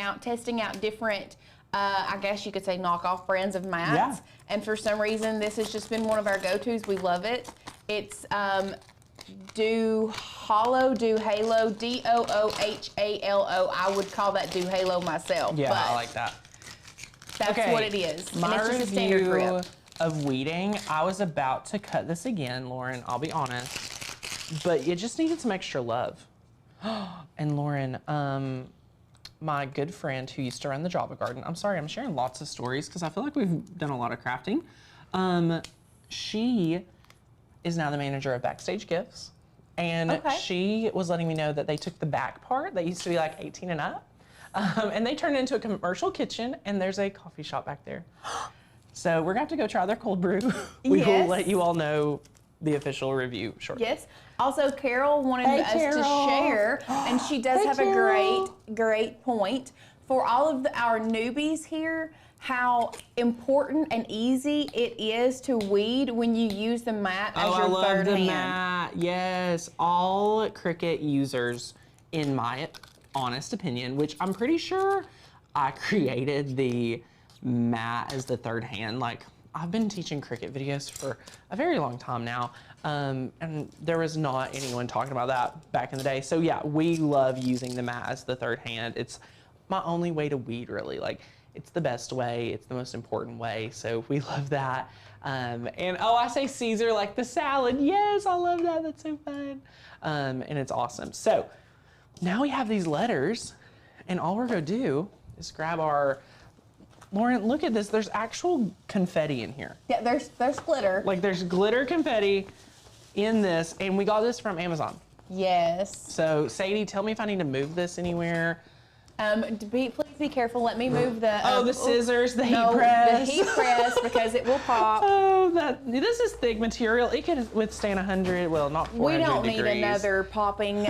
out different, I guess you could say knockoff brands of mats. Yeah. And for some reason, this has just been one of our go-tos. We love it. It's Do Halo, D-O-O-H-A-L-O. I would call that Do Halo myself. Yeah, I like that. That's what it is. My and it's just a standard grip of weeding, I was about to cut this again, Lauren, I'll be honest, but it just needed some extra love. And Lauren, my good friend who used to run the Java Garden, I'm sorry, I'm sharing lots of stories because I feel like we've done a lot of crafting. She is now the manager of Backstage Gifts. And she was letting me know that they took the back part that used to be like 18 and up, and they turned it into a commercial kitchen, and there's a coffee shop back there. So we're gonna have to go try their cold brew. We will let you all know the official review shortly. Yes. Also, Carol wanted us to share, and she does have a great point for all of our newbies here, how important and easy it is to weed when you use the mat as your third hand. Mat. Yes, all Cricut users, in my honest opinion, which I'm pretty sure I created the mat as the third hand. Like, I've been teaching Cricut videos for a very long time now, and there was not anyone talking about that back in the day. So yeah, we love using the mat as the third hand. It's my only way to weed, really. Like, it's the best way, it's the most important way, so we love that. And oh, I say Caesar like the salad. Yes, I love that, that's so fun. And it's awesome. So now we have these letters, and all we're gonna do is grab our, Lauren, look at this, there's actual confetti in here. Yeah, there's glitter. Like, there's glitter confetti in this, and we got this from Amazon. Yes. So Sadie, tell me if I need to move this anywhere. Please be careful. Let me move the. The scissors, the heat press. The heat press, because it will pop. Oh, this is thick material. It can withstand 100. Well, not 400 We don't degrees. need another popping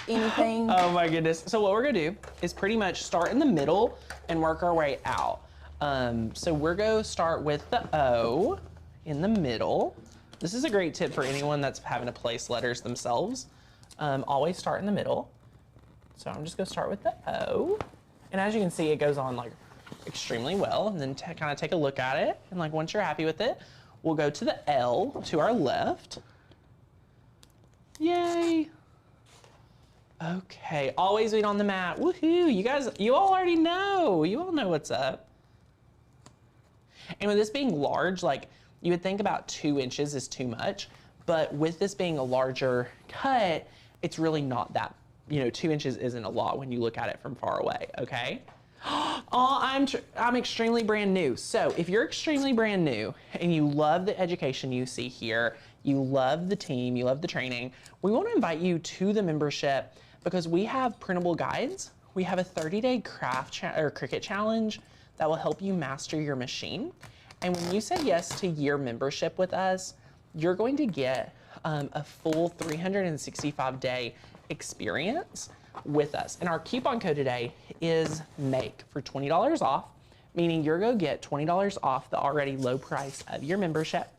anything. Oh my goodness. So what we're gonna do is pretty much start in the middle and work our way out. So we're gonna start with the O in the middle. This is a great tip for anyone that's having to place letters themselves. Always start in the middle. So I'm just gonna start with the O. And as you can see, it goes on like extremely well. And then kind of take a look at it. And like, once you're happy with it, we'll go to the L to our left. Yay. Okay, always weed on the mat. Woohoo, you guys, you all already know. You all know what's up. And with this being large, like, you would think about 2 inches is too much, but with this being a larger cut, it's really not that you know, 2 inches isn't a lot when you look at it from far away, okay? Oh, I'm extremely brand new. So if you're extremely brand new and you love the education you see here, you love the team, you love the training, we want to invite you to the membership because we have printable guides. We have a 30-day Cricut challenge that will help you master your machine. And when you say yes to year membership with us, you're going to get a full 365-day experience with us. And our coupon code today is MAKE for $20 off, meaning you're going to get $20 off the already low price of your membership.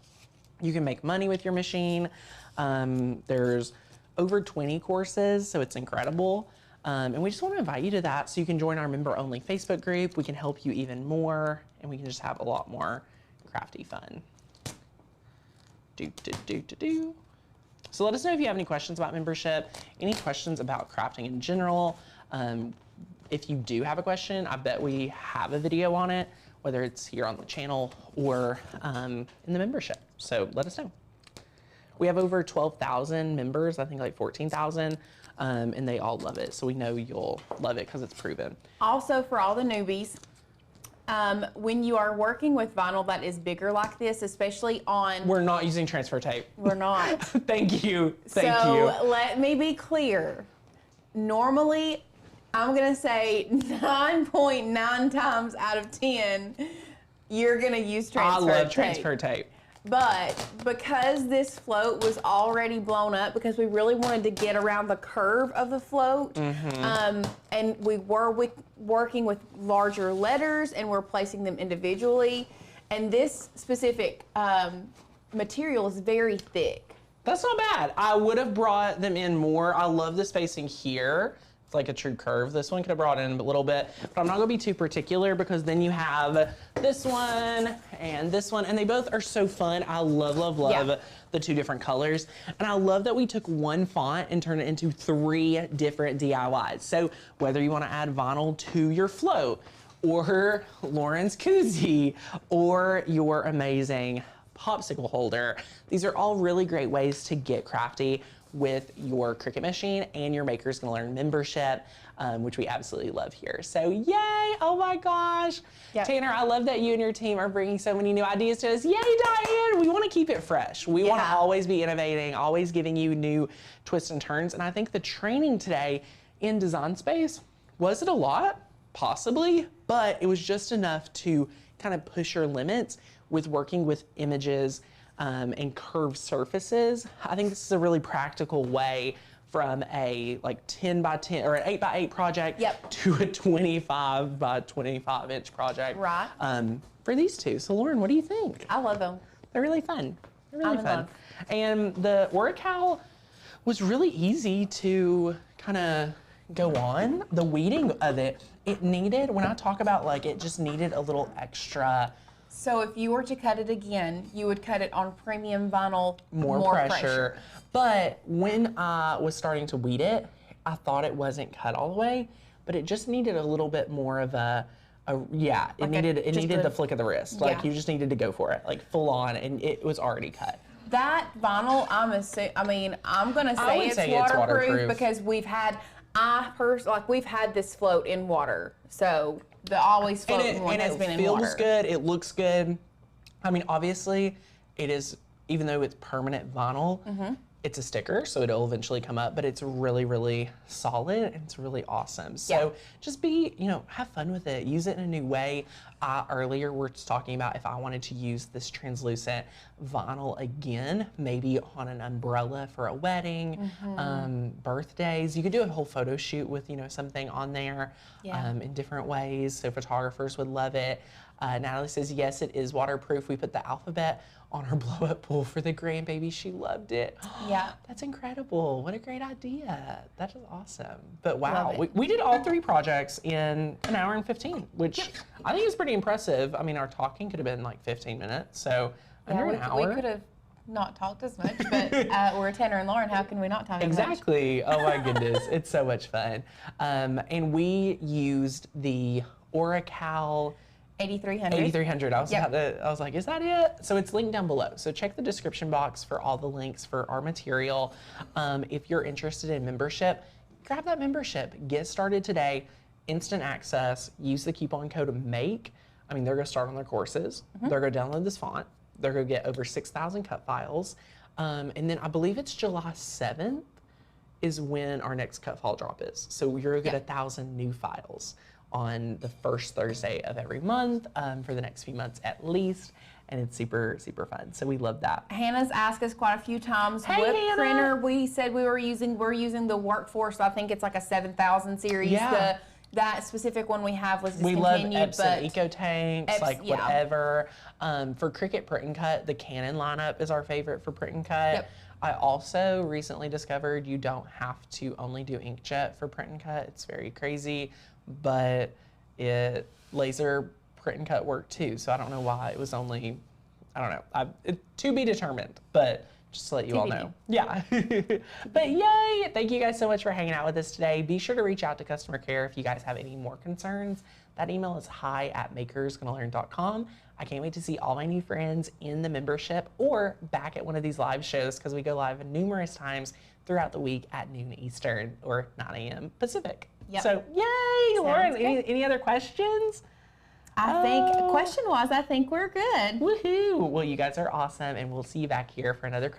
You can make money with your machine. There's over 20 courses, so it's incredible. And we just want to invite you to that so you can join our member-only Facebook group. We can help you even more, and we can just have a lot more crafty fun. So let us know if you have any questions about membership, any questions about crafting in general. If you do have a question, I bet we have a video on it, whether it's here on the channel or in the membership. So let us know. We have over 12,000 members, I think like 14,000, and they all love it. So we know you'll love it because it's proven. Also, for all the newbies, when you are working with vinyl that is bigger like this, especially on... We're not using transfer tape. We're not. Thank you. Thank you. So let me be clear. Normally, I'm going to say 9.9 times out of 10, you're going to use transfer tape. I love transfer tape. But because this float was already blown up, because we really wanted to get around the curve of the float, and we were working with larger letters and we're placing them individually, and this specific material is very thick. That's not bad. I would have brought them in more. I love the spacing here. It's like a true curve. This one could have brought in a little bit, but I'm not gonna be too particular because then you have this one, and they both are so fun. I love the two different colors. And I love that we took one font and turned it into 3 different DIYs. So whether you wanna add vinyl to your float, or Lauren's koozie, or your amazing popsicle holder, these are all really great ways to get crafty with your Cricut machine and your Makers Gonna Learn membership, which we absolutely love here. So yay, oh my gosh. Yep. Tanner, I love that you and your team are bringing so many new ideas to us. Yay, Diane, we wanna keep it fresh. We wanna always be innovating, always giving you new twists and turns. And I think the training today in Design Space, was it a lot? Possibly, but it was just enough to kind of push your limits with working with images and curved surfaces. I think this is a really practical way from a like 10 by 10 or an 8 by 8 project to a 25 by 25 inch project. Right. For these two. So Lauren, what do you think? I love them. They're really fun. They're really fun. And the Oracal was really easy to kind of go on. The weeding of it, it needed, when I talk about like it just needed a little extra. So if you were to cut it again, you would cut it on premium vinyl, more pressure. But when I was starting to weed it, I thought it wasn't cut all the way, but it just needed a little bit more of it needed the flick of the wrist. Like you just needed to go for it, like full on, and it was already cut. That vinyl, I'm gonna say it's waterproof because we've had, we've had this float in water, so. The always floating one has been in water. It feels good, it looks good. I mean, obviously, it is, even though it's permanent vinyl, it's a sticker, so it'll eventually come up, but it's really, really solid, and it's really awesome. So just have fun with it. Use it in a new way. Earlier, we're just talking about if I wanted to use this translucent vinyl again, maybe on an umbrella for a wedding, birthdays. You could do a whole photo shoot with, something on there in different ways, so photographers would love it. Natalie says, yes, it is waterproof. We put the alphabet on her blow-up pool for the grandbaby. She loved it. Yeah. That's incredible. What a great idea. That is awesome. But wow, we did all 3 projects in an hour and 15, which I think is pretty impressive. I mean, our talking could have been like 15 minutes, so under an hour. We could have not talked as much, but we're Tanner and Lauren. How can we not talk exactly. Oh my goodness. It's so much fun. And we used the Oracal 8300. I was like, is that it? So it's linked down below. So check the description box for all the links for our material. If you're interested in membership, grab that membership. Get started today. Instant access. Use the coupon code MAKE. I mean, they're going to start on their courses. They're going to download this font. They're going to get over 6,000 cut files. And then I believe it's July 7th is when our next cut file drop is. So you're going to get 1,000 new files on the first Thursday of every month for the next few months at least. And it's super, super fun. So we love that. Hannah's asked us quite a few times what Hannah. printer we said we were using. We're using the Workforce. I think it's like a 7000 series. Yeah. That specific one we have was We discontinued. love Epson Eco Tanks, like whatever. For Cricut Print and Cut, the Canon lineup is our favorite for print and cut. Yep. I also recently discovered you don't have to only do inkjet for print and cut. It's very crazy, but it laser print and cut work too. So I don't know why it was only, I don't know, to be determined, but just to let you all know. Yeah. But yay, thank you guys so much for hanging out with us today. Be sure to reach out to customer care if you guys have any more concerns. That email is hi@makersgonnalearn.com. I can't wait to see all my new friends in the membership or back at one of these live shows because we go live numerous times throughout the week at noon Eastern or 9 a.m. Pacific. Yep. So yay, Lauren, any other questions? I think, question-wise, I think we're good. Woohoo! Well, you guys are awesome, and we'll see you back here for another